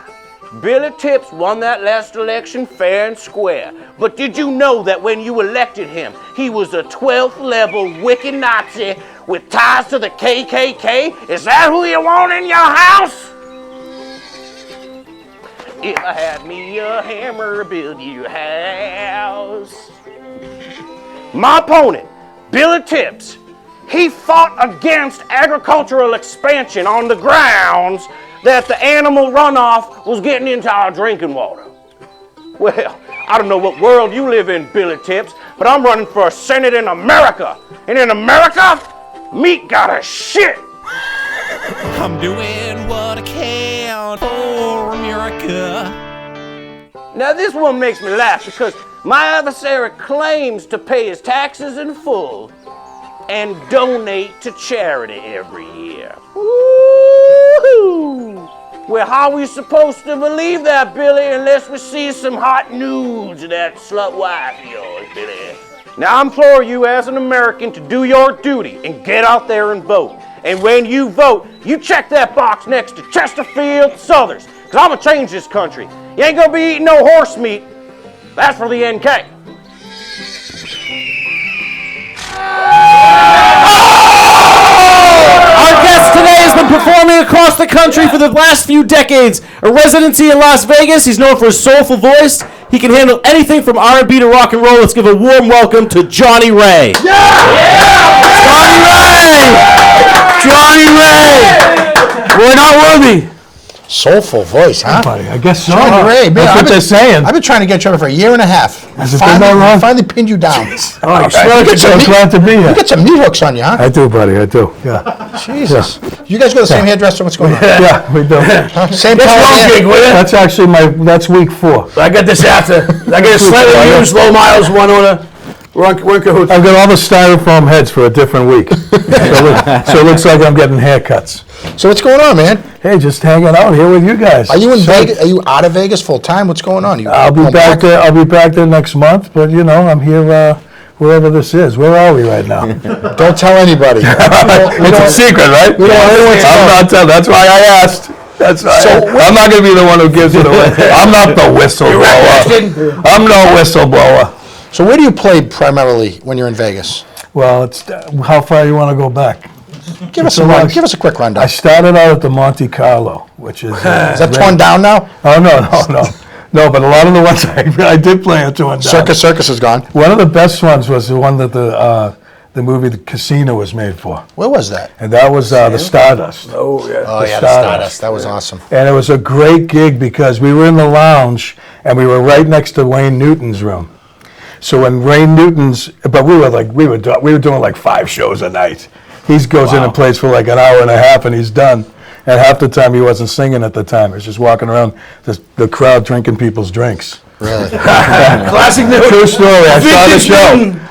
S11: Billy Tips won that last election fair and square. But did you know that when you elected him, he was a 12th level wicked Nazi with ties to the KKK? Is that who you want in your house? If I had me a hammer, build you a house. My opponent, Billy Tips, he fought against agricultural expansion on the grounds that the animal runoff was getting into our drinking water. Well, I don't know what world you live in, Billy Tips, but I'm running for a Senate in America. And in America, meat got a shit.
S12: I'm doing what I can for America.
S11: Now this one makes me laugh because my adversary claims to pay his taxes in full and donate to charity every year. Woo-hoo! Well, how are we supposed to believe that, Billy, unless we see some hot nudes of that slut wife of yours, Billy? Now, I implore you as an American to do your duty and get out there and vote. And when you vote, you check that box next to Chesterfield Southers, because I'm going to change this country. You ain't going to be eating no horse meat. That's for the NK.
S9: Our guest today has been performing across the country for the last few decades. A residency in Las Vegas, he's known for his soulful voice. He can handle anything from R&B to rock and roll. Let's give a warm welcome to Johnny Ray.
S8: Johnny Ray! Johnny Ray! We're not worthy.
S1: Soulful voice, huh?
S8: Buddy, I guess so.
S1: Johnny Ray, man.
S8: That's what they're saying.
S1: I've been trying to get you on for a year and a half.
S8: Has it been that long?
S1: Finally pinned you down.
S8: Oh, you're so glad to be here.
S1: You got some meat hooks on you, huh?
S8: I do, buddy. I do. Yeah.
S1: Jesus. You guys go to the same hairdresser? What's going on?
S8: Yeah, we do.
S1: Same
S8: That's
S1: color
S8: one
S1: hair?
S8: gig, will you? That's actually that's week 4. I got this after. I got a slightly used, low miles one owner. We're in cahoots. I've got all the styrofoam heads for a different week. So it looks like I'm getting haircuts.
S1: So what's going on, man?
S8: Hey, just hanging out here with you guys.
S1: Are you in Vegas? Are you out of Vegas full time? What's going on?
S8: I'll be back there. I'll be back there next month. But I'm here wherever this is. Where are we right now?
S1: Don't tell anybody.
S8: It's a secret, right?
S1: We don't want anyone to know.
S8: I'm not telling. That's why I asked. I'm not going to be the one who gives it away. I'm not the whistleblower. I'm no whistleblower.
S1: So where do you play primarily when you're in Vegas?
S8: Well, it's how far you want to go back.
S1: Give us a quick rundown.
S8: I started out at the Monte Carlo, which is...
S1: is that torn down now?
S8: Oh, no. No, but a lot of the ones I did play are torn down.
S1: Circus is gone.
S8: One of the best ones was the one that the movie The Casino was made for.
S1: Where was that?
S8: And that was the Stardust.
S1: Oh, yeah. Oh, yeah, the Stardust. That was awesome.
S8: And it was a great gig because we were in the lounge and we were right next to Wayne Newton's room. So when Wayne Newton's, but we were doing like 5 shows a night. He goes in and plays for like an hour and a half and he's done. And half the time he wasn't singing at the time. He was just walking around the crowd drinking people's drinks.
S1: Really?
S8: Classic True story. I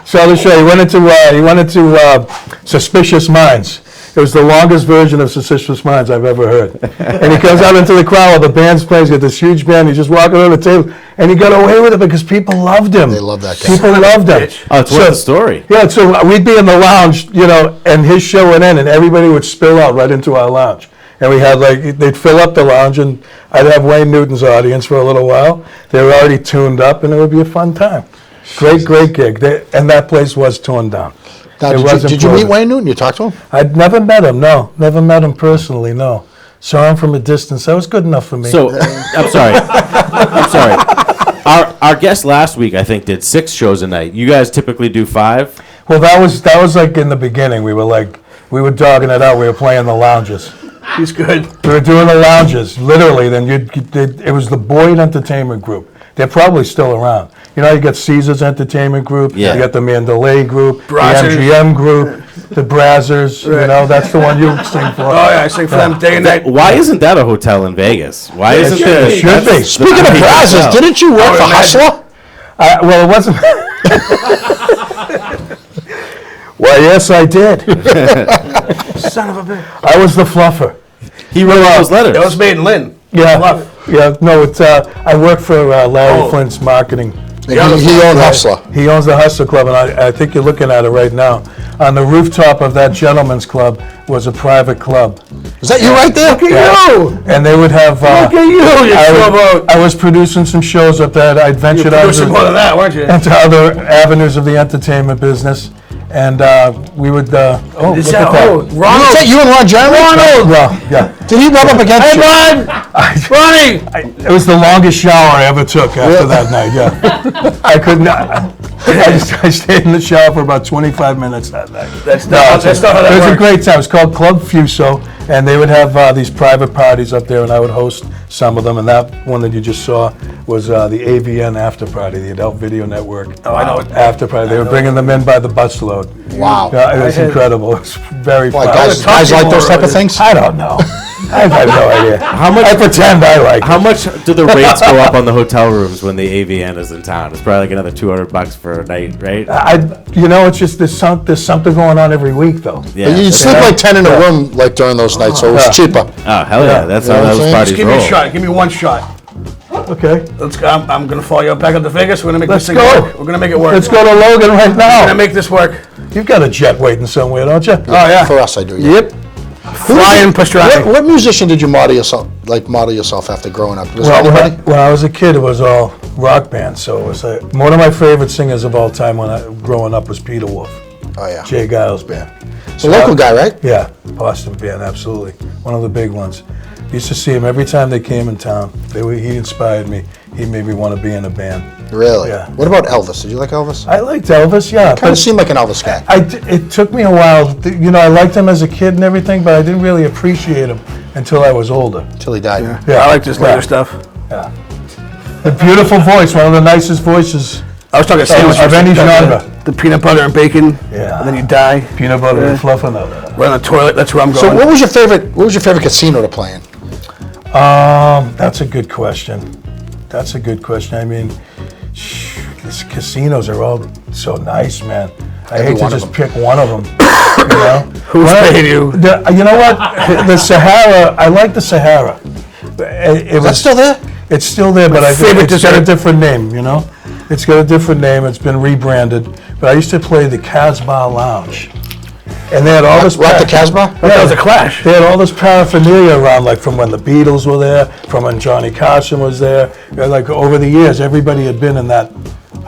S8: saw the show. He went into Suspicious Minds. It was the longest version of Suspicious Minds I've ever heard. And he comes out into the crowd while the band's playing. He's got this huge band. He's just walking around the table. And he got away with it because people loved him.
S1: They love that guy.
S8: People loved him.
S9: Oh, it's worth the story.
S8: Yeah, so we'd be in the lounge, and his show would end, and everybody would spill out right into our lounge. And we had they'd fill up the lounge, and I'd have Wayne Newton's audience for a little while. They were already tuned up, and it would be a fun time. Great gig. And that place was torn down.
S1: Now, did you meet Wayne Newton? You talked to him?
S8: I'd never met him, no. Never met him personally, no. Saw him from a distance. That was good enough for me.
S9: So, I'm sorry. Our guest last week, I think, did 6 shows a night. You guys typically do 5?
S8: Well, that was like in the beginning. We were dogging it out. We were playing the lounges.
S13: He's good.
S8: We were doing the lounges, literally. Then it was the Boyd Entertainment Group. They're probably still around. You got Caesar's Entertainment Group.
S9: Yeah.
S8: You got the Mandalay Group,
S13: Brazzers.
S8: the MGM Group, the Brazzers.
S13: Right.
S8: That's the one you sing for.
S13: Oh, yeah, I sing for them day and night.
S9: Why isn't that a hotel in Vegas? Why isn't there?
S8: It should be.
S1: Speaking of Brazzers, didn't you work for Hustler?
S8: Well, it wasn't. Well, yes, I did.
S13: Son of a bitch.
S8: I was the fluffer.
S9: He wrote all those letters.
S13: That was made in Lynn.
S8: Yeah.
S13: Fluff.
S8: Yeah. No, it's. I work for Larry Flint's marketing.
S1: He owned Hustler.
S8: He owns the Hustler Club, and I think you're looking at it right now. On the rooftop of that gentleman's club was a private club.
S1: Is that you right there?
S13: Look at you.
S8: And they would have.
S13: Look at you.
S8: I was producing some shows up there. I'd ventured out
S13: Producing more than that, weren't you?
S8: into other avenues of the entertainment business. And we would. Look at that.
S1: Ronald. Is that you and Ron Jeremy?
S8: Ronald! Well, yeah.
S1: Did he rub up against you?
S13: Ronnie!
S8: It was the longest shower I ever took after that night, yeah. I could not. I stayed in the shower for about 25 minutes that night.
S13: That's not how that
S8: It was
S13: works.
S8: a great time. It was called Club Fuso, and they would have these private parties up there, and I would host some of them. And that one that you just saw was the AVN after party, the Adult Video Network.
S13: Oh, I know it.
S8: After party. They were bringing them in by the busload.
S1: Wow.
S8: Yeah, it was incredible. It was very fun.
S1: Guys like those type of things?
S8: I don't know. I have no idea.
S9: How much?
S8: I pretend I like
S9: How
S8: it.
S9: much do the rates go up on the hotel rooms when the AVN is in town? It's probably like another $200 for a night, right?
S8: It's just there's something going on every week, though.
S9: Yeah.
S1: You sleep like 10 in a room like during those nights, so it's cheaper.
S9: Oh, hell yeah. That's
S1: You know
S9: how
S1: what I'm
S9: those
S1: saying?
S9: parties
S13: Just give me a
S9: roll.
S13: shot. Give me one shot.
S8: Okay.
S13: Let's go. I'm going to follow you back up to Vegas. We're going to make
S8: Let's
S13: this thing
S8: go.
S13: work. We're going to make it work.
S8: Let's go to Logan right
S13: We're going to
S8: now.
S13: make this work.
S8: You've got a jet waiting somewhere, don't you?
S13: Oh, yeah.
S1: For us, I do. Yeah.
S8: Yep.
S13: Flying pastrami.
S1: What musician did you model yourself after growing up? Was
S8: Well,
S1: there anybody?
S8: when I was a kid, it was all rock bands. So it was one of my favorite singers of all time growing up was Peter Wolf,
S1: Oh yeah.
S8: Jay Giles band.
S1: The local guy, right?
S8: Yeah, Boston band, absolutely. One of the big ones. Used to see him every time they came in town. He inspired me. He made me want to be in a band.
S1: Really?
S8: Yeah.
S1: What about Elvis? Did you like Elvis?
S8: I liked Elvis, yeah.
S1: Kind of seemed like an Elvis guy.
S8: It took me a while. I liked him as a kid and everything, but I didn't really appreciate him until I was older.
S1: Until he died.
S8: Yeah.
S13: I like this later stuff.
S8: Yeah. The beautiful voice, one of the nicest voices
S13: I was talking sandwiches.
S8: of any genre.
S13: The peanut butter and bacon.
S8: Yeah.
S13: And then you die.
S8: Peanut butter and fluff and all.
S13: We're on the toilet. That's where I'm going.
S1: So what was your favorite casino to play in?
S8: That's a good question. I mean, these casinos are all so nice, man. I hate to just pick one of them.
S13: Who's paying you?
S8: You know what? The Sahara. I like the Sahara.
S1: Is that still there?
S8: It's still there, but I think
S13: favorite
S8: it's got a
S13: dessert.
S8: different name. It's got a different name. It's been rebranded. But I used to play the Casbah Lounge. And they had all this.
S1: Rock the Casbah?
S13: That was a Clash.
S8: They had all this paraphernalia around, like from when the Beatles were there, from when Johnny Carson was there. Like over the years, everybody had been in that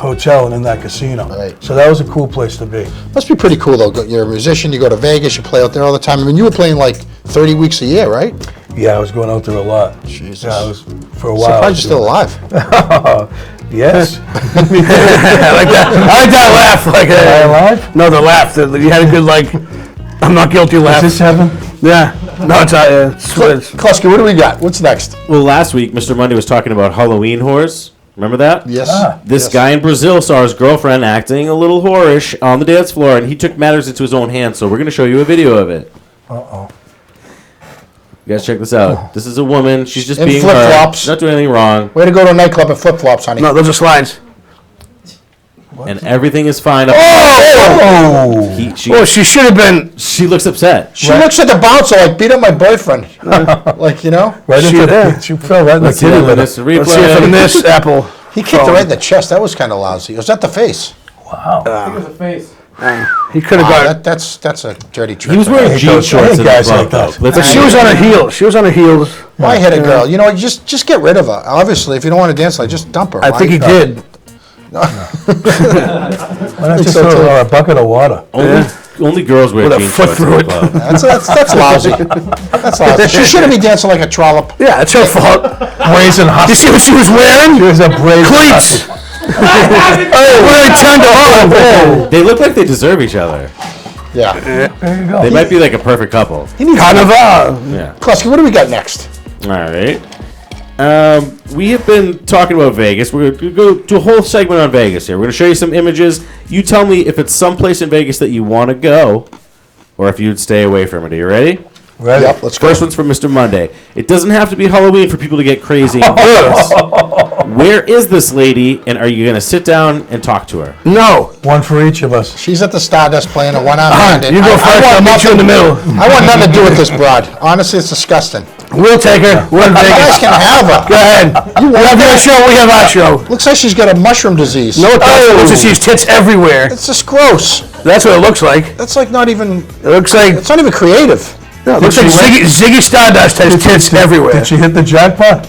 S8: hotel and in that casino.
S1: Right.
S8: So that was a cool place to be.
S1: Must be pretty cool though. You're a musician. You go to Vegas. You play out there all the time. I mean, you were playing like 30 weeks a year, right?
S8: Yeah, I was going out there a lot.
S1: Jesus.
S8: Yeah, I was for a while.
S1: Surprised you're still alive.
S8: Yes. I like that laugh. Like,
S13: Am I alive?
S8: No, the laugh. You had a good I'm not guilty laugh.
S13: Is this heaven?
S8: Yeah. No, it's
S1: Klusky, what do we got? What's next?
S9: Well, last week, Mr. Monday was talking about Halloween whores. Remember that?
S1: Yes.
S9: This guy in Brazil saw his girlfriend acting a little whorish on the dance floor, and he took matters into his own hands. So we're going to show you a video of it.
S8: Uh-oh.
S9: You guys check this out. This is a woman. She's just
S1: In
S9: being
S1: flip-flops.
S9: She's not doing anything wrong.
S1: Way to go to a nightclub in flip-flops, honey.
S8: No, those are slides.
S9: And everything is fine.
S8: Oh! She should have been.
S9: She looks upset.
S1: She looks at the bouncer like, beat up my boyfriend. Like, you know?
S8: Right into the, she fell right in the
S9: Let's see
S8: kitty
S9: that
S8: litter.
S9: this replay.
S8: Let's see if in this apple.
S1: He kicked her right in the chest. That was kind of lousy. Was that the face?
S8: Wow.
S10: I think it was a face.
S8: He could have got.
S1: That's a dirty trick.
S9: He was wearing jean shorts in the
S8: guys
S9: club,
S8: like that.
S9: though.
S8: But she was on her heels. She was on her heels.
S1: Why hit a girl? You know, just get rid of her. Obviously, if you don't want to dance, like just dump her.
S8: I think he did.
S1: No.
S8: Why not just throw her a bucket of water?
S9: Only girls wear
S8: With a
S9: jean
S8: foot
S9: shorts in
S8: through
S9: the
S8: it.
S9: club.
S1: That's lousy. That's lousy. She shouldn't be dancing like a trollop.
S8: Yeah, it's her fault. Brazen husky. You see what she was wearing? She was a brazen
S13: Cleats.
S8: Really tender arm.
S9: They look like they deserve each other.
S1: Yeah.
S8: There you go.
S9: They might be like a perfect couple.
S8: Carnival.
S9: Yeah.
S1: Klusky, what do we got next?
S9: All right. We have been talking about Vegas. We're going to go to a whole segment on Vegas here. We're going to show you some images. You tell me if it's someplace in Vegas that you want to go or if you'd stay away from it. Are you ready?
S8: Ready.
S1: Yep, let's go.
S9: First one's from Mr. Monday. It doesn't have to be Halloween for people to get crazy in Vegas. Where is this lady, and are you going to sit down and talk to her?
S8: No. One for each of us.
S1: She's at the Stardust playing a one-arm bandit.
S8: You go first. I'll meet you in the middle.
S1: I want nothing to do with this broad. Honestly, it's disgusting.
S8: We'll take her. We're in
S1: You guys
S8: Vegas.
S1: can have her.
S8: Go ahead. You have your show. We have our show.
S1: Looks like she's got a mushroom disease.
S8: No, it doesn't. Looks like she's tits everywhere.
S1: It's just gross.
S8: That's what it looks like.
S1: That's like not even.
S8: It looks like.
S1: It's not even creative.
S8: No, it looks like Ziggy Stardust has tits everywhere. Did she hit the jackpot?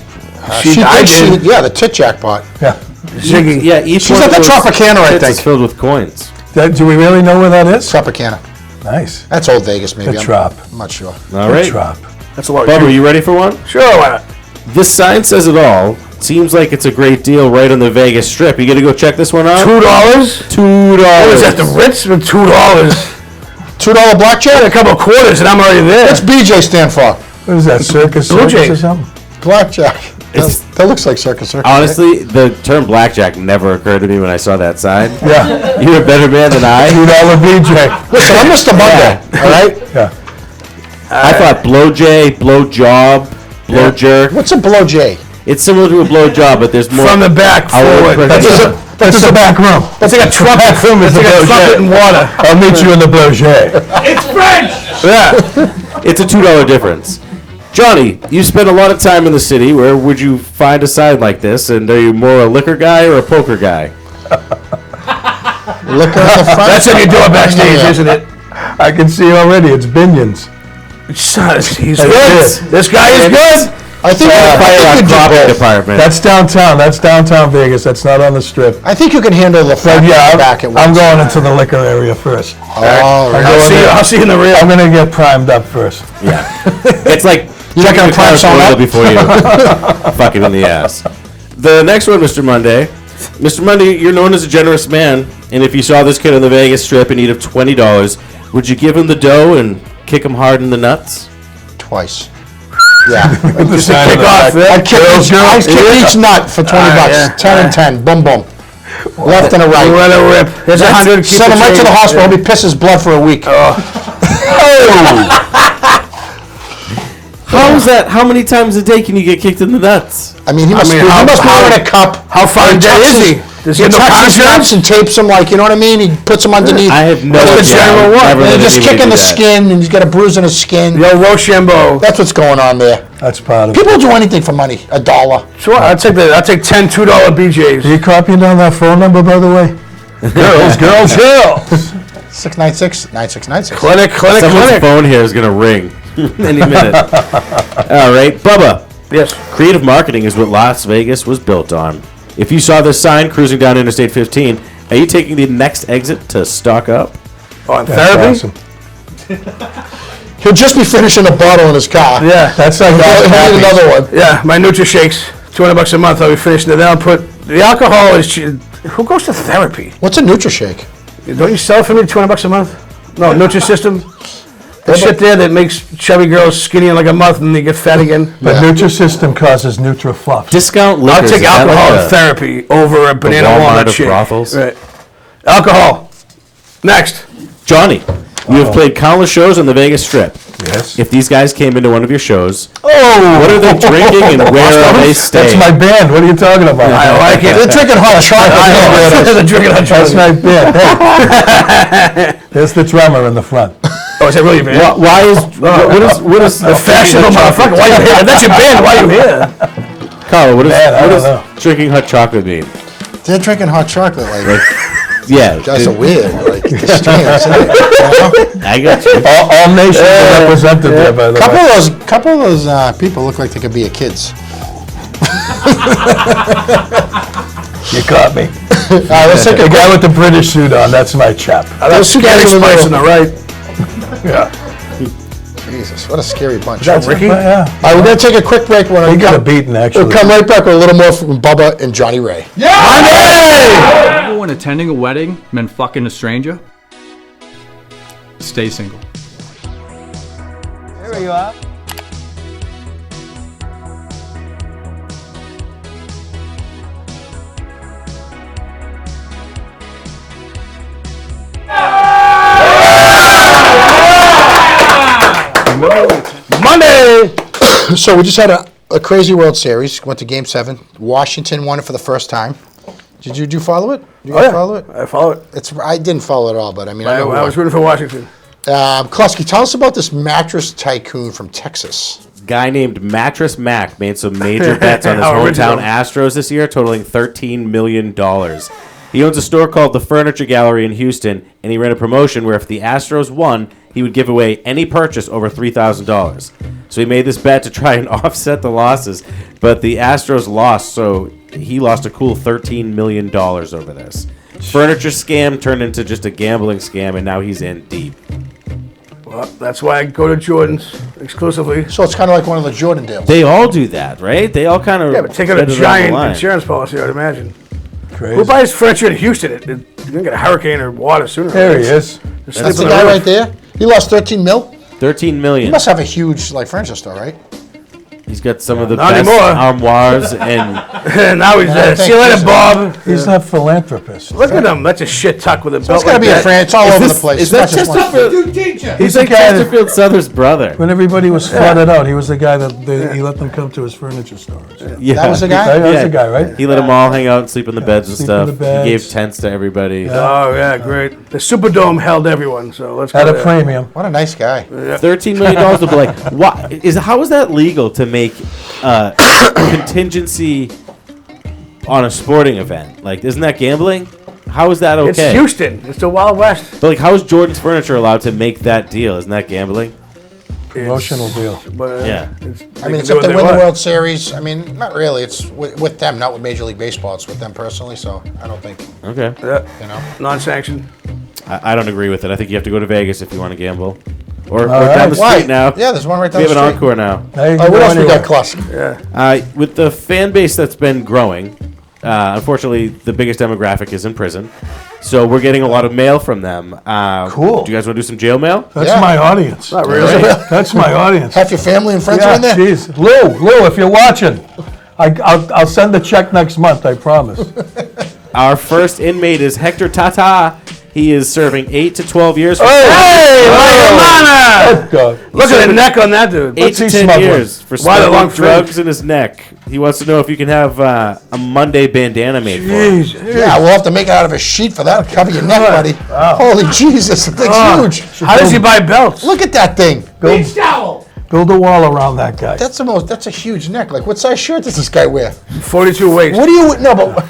S1: She did. Yeah, the tit jackpot.
S8: Yeah. Ziggy.
S9: Yeah, each
S1: She's
S9: one
S1: at
S9: of
S1: the
S9: those
S1: Tropicana, I
S9: tits
S1: think.
S9: is filled with coins.
S8: Do we really know where that is?
S1: Tropicana.
S8: Nice.
S1: That's Old Vegas, maybe.
S8: The Trop.
S1: I'm not sure.
S9: All right.
S8: Trop. That's a lot.
S9: Bubba, are you ready for one?
S8: Sure, why not?
S9: This sign says it all. Seems like it's a great deal right on the Vegas Strip. You gonna go check this one out?
S8: $2?
S9: $2.
S8: What is that, the Ritz for $2?
S1: $2 blackjack?
S8: A couple of quarters and I'm already there.
S1: What's BJ stand for?
S8: What is that, Circus Blue Circus or Jays. something?
S1: Blackjack. That looks like Circus.
S9: Honestly, the term blackjack never occurred to me when I saw that sign.
S8: Yeah.
S9: You're a better man than I.
S8: $2 BJ.
S1: Listen, I'm Mr. Monday, all right?
S8: Yeah.
S9: I thought blow J, blow job, blow jerk.
S1: What's a blow J?
S9: It's similar to a blow job, but there's more
S8: From the back forward. That's the back room. That's like a trumpet room. It's like a trumpet in water. I'll meet you in the bloget.
S10: It's French!
S9: Yeah. It's a $2 difference. Johnny, you spent a lot of time in the city. Where would you find a sign like this? And are you more a liquor guy or a poker guy?
S1: Liquor in the front.
S8: That's how you do it backstage, isn't it? I can see already. It's Binions. He's good. This guy is good.
S1: I think
S9: department.
S8: That's downtown. That's downtown Vegas. That's not on the strip.
S1: I think you can handle the front and the back at once.
S8: I'm going into the liquor area first.
S1: Oh,
S8: I'll see you in the real. I'm going to get primed up first.
S9: Yeah. It's like
S1: you're not going to prime someone up
S9: before you fuck him in the ass. The next one, Mr. Monday. Mr. Monday, you're known as a generous man, and if you saw this kid on the Vegas Strip in need of $20, would you give him the dough and kick him hard in the nuts?
S1: Twice. Yeah.
S8: I'd
S1: kick each nut for $20.
S8: Yeah.
S1: 10 and 10. Boom, boom. Left and a right.
S8: Let it rip. There's 100.
S1: Send him right to the hospital. He pisses blood for a week.
S9: How is that? How many times a day can you get kicked in the nuts?
S1: I mean, he must be wearing a cup.
S8: How far dead is he? Does he have no
S1: tucks his nuts and tapes them like, you know what I mean? He puts them underneath.
S9: I have no idea.
S1: And he's just kicking the skin, and he's got a bruise in his skin.
S8: Yo, Rochambeau.
S1: That's what's going on there.
S8: That's part of it.
S1: People will do anything for money. $1.
S8: Sure, I'll take 10 $2 BJs. Are you copying down that phone number, by the way? girls.
S1: 696-9696.
S8: Clinic.
S9: Someone's phone here is gonna ring any minute. All right, Bubba.
S8: Yes.
S9: Creative marketing is what Las Vegas was built on. If you saw this sign cruising down Interstate 15, are you taking the next exit to stock up?
S13: On therapy?
S8: Awesome.
S1: He'll just be finishing a bottle in his car.
S8: Yeah, that's like
S1: He'll need another one.
S13: Yeah, my NutriShakes, $200 a month. I'll be finishing it. Then I'll put the alcohol is. Who goes to therapy?
S1: What's a NutriShake?
S13: Don't you sell it for me $200 a month? No, Nutrisystem. That shit there that makes chubby girls skinny in like a month and they get fat again.
S8: But Nutrisystem causes NutriFluff.
S9: Discount liquors.
S13: I'll take alcohol and therapy over a banana walnut
S9: of
S13: shake.
S9: brothels.
S13: Right. Alcohol. Next.
S9: Johnny, you have played countless shows on the Vegas Strip.
S8: Yes.
S9: If these guys came into one of your shows, what
S8: Oh!
S9: are they drinking and where are they staying?
S8: That's my band. What are you talking about?
S13: I like it.
S1: They're drinking hot chocolate.
S13: They're drinking hot
S8: That's
S13: chocolate.
S8: my band. Hey. There's the drummer in the front.
S13: Oh, is that really your band?
S9: Why is what is
S13: The fashionable motherfucker. Why are you here? That's your band. Why are you here?
S9: Carl, what
S8: I don't
S9: is
S8: know.
S9: drinking hot chocolate mean?
S1: They're drinking hot chocolate. Like
S9: Yeah,
S1: that's a weird. Like it's strange, isn't it? You know?
S9: I got you.
S8: All nations are represented there, by the way.
S1: Couple of those people look like they could be your kids.
S8: You caught me.
S1: All right, let's take
S8: The
S1: a
S8: guy with the British suit on, that's my chap.
S1: Those two guys in the
S13: Spice on
S1: middle.
S13: the right.
S8: Yeah.
S1: Jesus, what a scary bunch.
S8: That's
S13: Ricky?
S8: Yeah.
S1: All right, we're gonna take a quick break.
S8: He got a beating, actually.
S1: We'll come right back with a little more from Bubba and Johnny Ray.
S14: Remember when attending a wedding meant fucking a stranger? Stay single.
S8: There you are.
S13: Monday.
S1: So we just had a crazy World Series. Went to Game 7. Washington won it for the first time. Did you follow it? You follow it?
S13: I follow it.
S1: I didn't follow it at all, but I mean, I know
S13: I was rooting for Washington.
S1: Klasky, tell us about this mattress tycoon from Texas.
S9: Guy named Mattress Mac made some major bets on his
S13: How original.
S9: hometown Astros this year, totaling $13 million. He owns a store called the Furniture Gallery in Houston, and he ran a promotion where if the Astros won, he would give away any purchase over $3,000. So he made this bet to try and offset the losses, but the Astros lost, so he lost a cool $13 million over this. Furniture scam turned into just a gambling scam, and now he's in deep.
S13: Well, that's why I go to Jordan's exclusively.
S1: So it's kind of like one of the Jordan deals.
S9: They all do that, right? They all kind of
S13: Yeah, but take out a giant insurance policy, I'd imagine.
S8: Crazy.
S13: Who buys furniture in Houston? You're going to get a hurricane or water sooner.
S8: There he is.
S1: That's the guy right there. He lost 13 mil.
S9: 13 million.
S1: He must have a huge furniture store, right?
S9: He's got some of the
S13: Not
S9: best
S13: anymore.
S9: armoires and
S13: Now he's see you later, Bob.
S8: He's not philanthropist.
S13: Look at him. That's a shit tuck with a belt.
S1: It's got to be a friend. It's all over the place.
S9: Is that
S1: It's not just one.
S9: Chesterfield? He's like Chesterfield Souther's brother.
S8: When everybody was flooded out, he was the guy that he let them come to his furniture store.
S9: Yeah.
S1: That was the guy?
S8: That was the guy, right?
S9: He let them all hang out and sleep in the beds and
S8: sleep in
S9: stuff.
S8: the beds.
S9: He gave tents to everybody.
S13: Oh, yeah, great. The Superdome held everyone, so let's go
S8: At a
S13: there.
S8: premium.
S1: What a nice guy.
S9: $13 million to be like, how is that legal to make contingency on a sporting event? Like, isn't that gambling? How is that okay?
S13: It's Houston. It's the Wild West.
S9: But like, how is Jordan's Furniture allowed to make that deal? Isn't that gambling?
S8: Emotional deal.
S13: But,
S9: Yeah.
S1: I mean, it's if they win the World Series. I mean, not really. It's with them, not with Major League Baseball. It's with them personally, so I don't think,
S9: Okay.
S13: Yeah.
S1: you know.
S13: Non-sanctioned.
S9: I don't agree with it. I think you have to go to Vegas if you want to gamble. Or
S8: right.
S9: down the
S1: Why?
S9: street now.
S1: Yeah, there's one right down
S9: We
S1: the
S9: have an
S1: street.
S9: encore now.
S8: Now you
S1: Oh,
S8: can
S1: what
S8: go
S1: else we
S8: anywhere.
S1: got, Klusk?
S13: Yeah.
S9: With the fan base that's been growing, unfortunately, the biggest demographic is in prison. So we're getting a lot of mail from them.
S8: Cool.
S9: Do you guys want to do some jail mail?
S8: That's
S1: Yeah.
S8: my audience.
S13: Not really.
S8: That's my audience.
S1: Half your family and friends are
S8: Yeah,
S1: in there?
S8: jeez. Lou, if you're watching, I'll send the check next month, I promise.
S9: Our first inmate is Hector Tata. He is serving 8 to 12 years. For
S13: Hey, my
S8: Go.
S13: Look at the neck on that dude.
S9: 8 to
S8: he
S9: 10
S8: smuggling?
S9: years for
S13: Why the
S9: smuggling
S13: long
S9: drugs in his neck. He wants to know if you can have a Monday bandana made for him.
S13: Jeez.
S1: Yeah, we'll have to make it out of a sheet for that to cover your neck, buddy. Holy Jesus, the thing's huge.
S13: How does he buy belts?
S1: Look at that thing.
S10: Beach towel.
S8: Build a wall around that guy.
S1: That's a huge neck. Like, what size shirt does this guy wear?
S13: 42 waist.
S1: What do you, no, but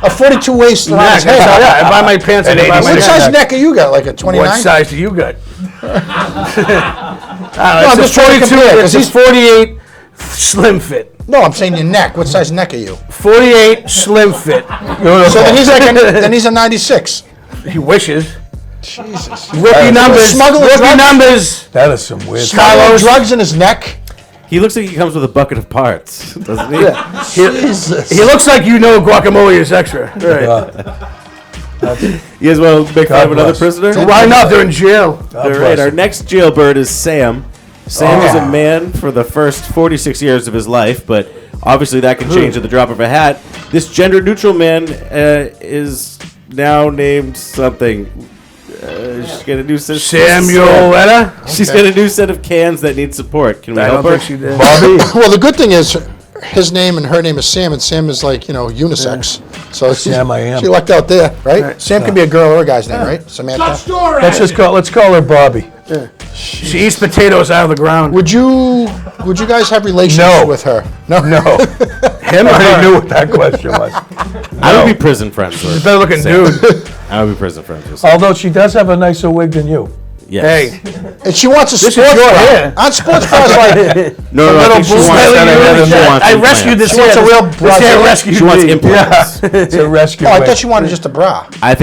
S1: a 42 waist around his
S13: Neck.
S1: head.
S13: Yeah, I buy my pants and I buy my
S1: What size
S13: neck.
S1: neck have you got? Like a 29?
S13: What size do you got?
S1: I'm
S13: It's
S1: just
S13: a
S1: trying to
S13: 42.
S1: compare, 'cause
S13: It's a
S1: he's-
S13: 48 slim fit.
S15: No, I'm saying your neck. What size neck are you?
S13: 48, slim fit.
S15: So then he's like then he's a 96.
S13: He wishes.
S15: Jesus.
S13: Rookie numbers.
S15: Smuggling
S13: Rookie numbers.
S8: That is some weird.
S15: Smuggling drugs in his neck.
S9: He looks like he comes with a bucket of parts, doesn't he?
S13: Yeah. He looks like you know guacamole is extra. Right.
S9: You guys want to make fun of another prisoner?
S13: Why not? They're in jail.
S9: All right, our next jailbird is Sam. Sam is a man for the first 46 years of his life, but obviously that can change at the drop of a hat. This gender-neutral man is now named something. She's got a new set.
S13: Samueletta?
S9: She's got a new set of cans that need support. Can we help her?
S13: she did.
S15: Bobby. Well, the good thing is his name and her name is Sam, and Sam is like, unisex. So
S8: Sam I am.
S15: She lucked out there, right? Sam can be a girl or a guy's name, right? Samantha.
S8: Let's call her Bobby.
S13: Yeah. She eats potatoes out of the ground.
S15: Would you guys have relations with her? No.
S8: Him? I already knew what that question was.
S9: I would be prison friends with.
S13: She's a better looking dude.
S9: I would be prison friends with.
S8: Although she does have a nicer wig than you.
S9: Yes.
S13: Hey.
S15: And she wants a
S13: This
S15: sports
S13: is your
S15: bra.
S13: hair.
S15: On sports bras, like
S9: No, I think she wants
S13: I rescued this
S15: She wants
S13: hair.
S15: a real
S13: This
S15: bra.
S13: hair rescued
S9: She wants
S13: me.
S9: implants.
S8: It's a rescue
S15: Oh, I
S8: wig.
S15: thought she wanted just a bra.
S9: I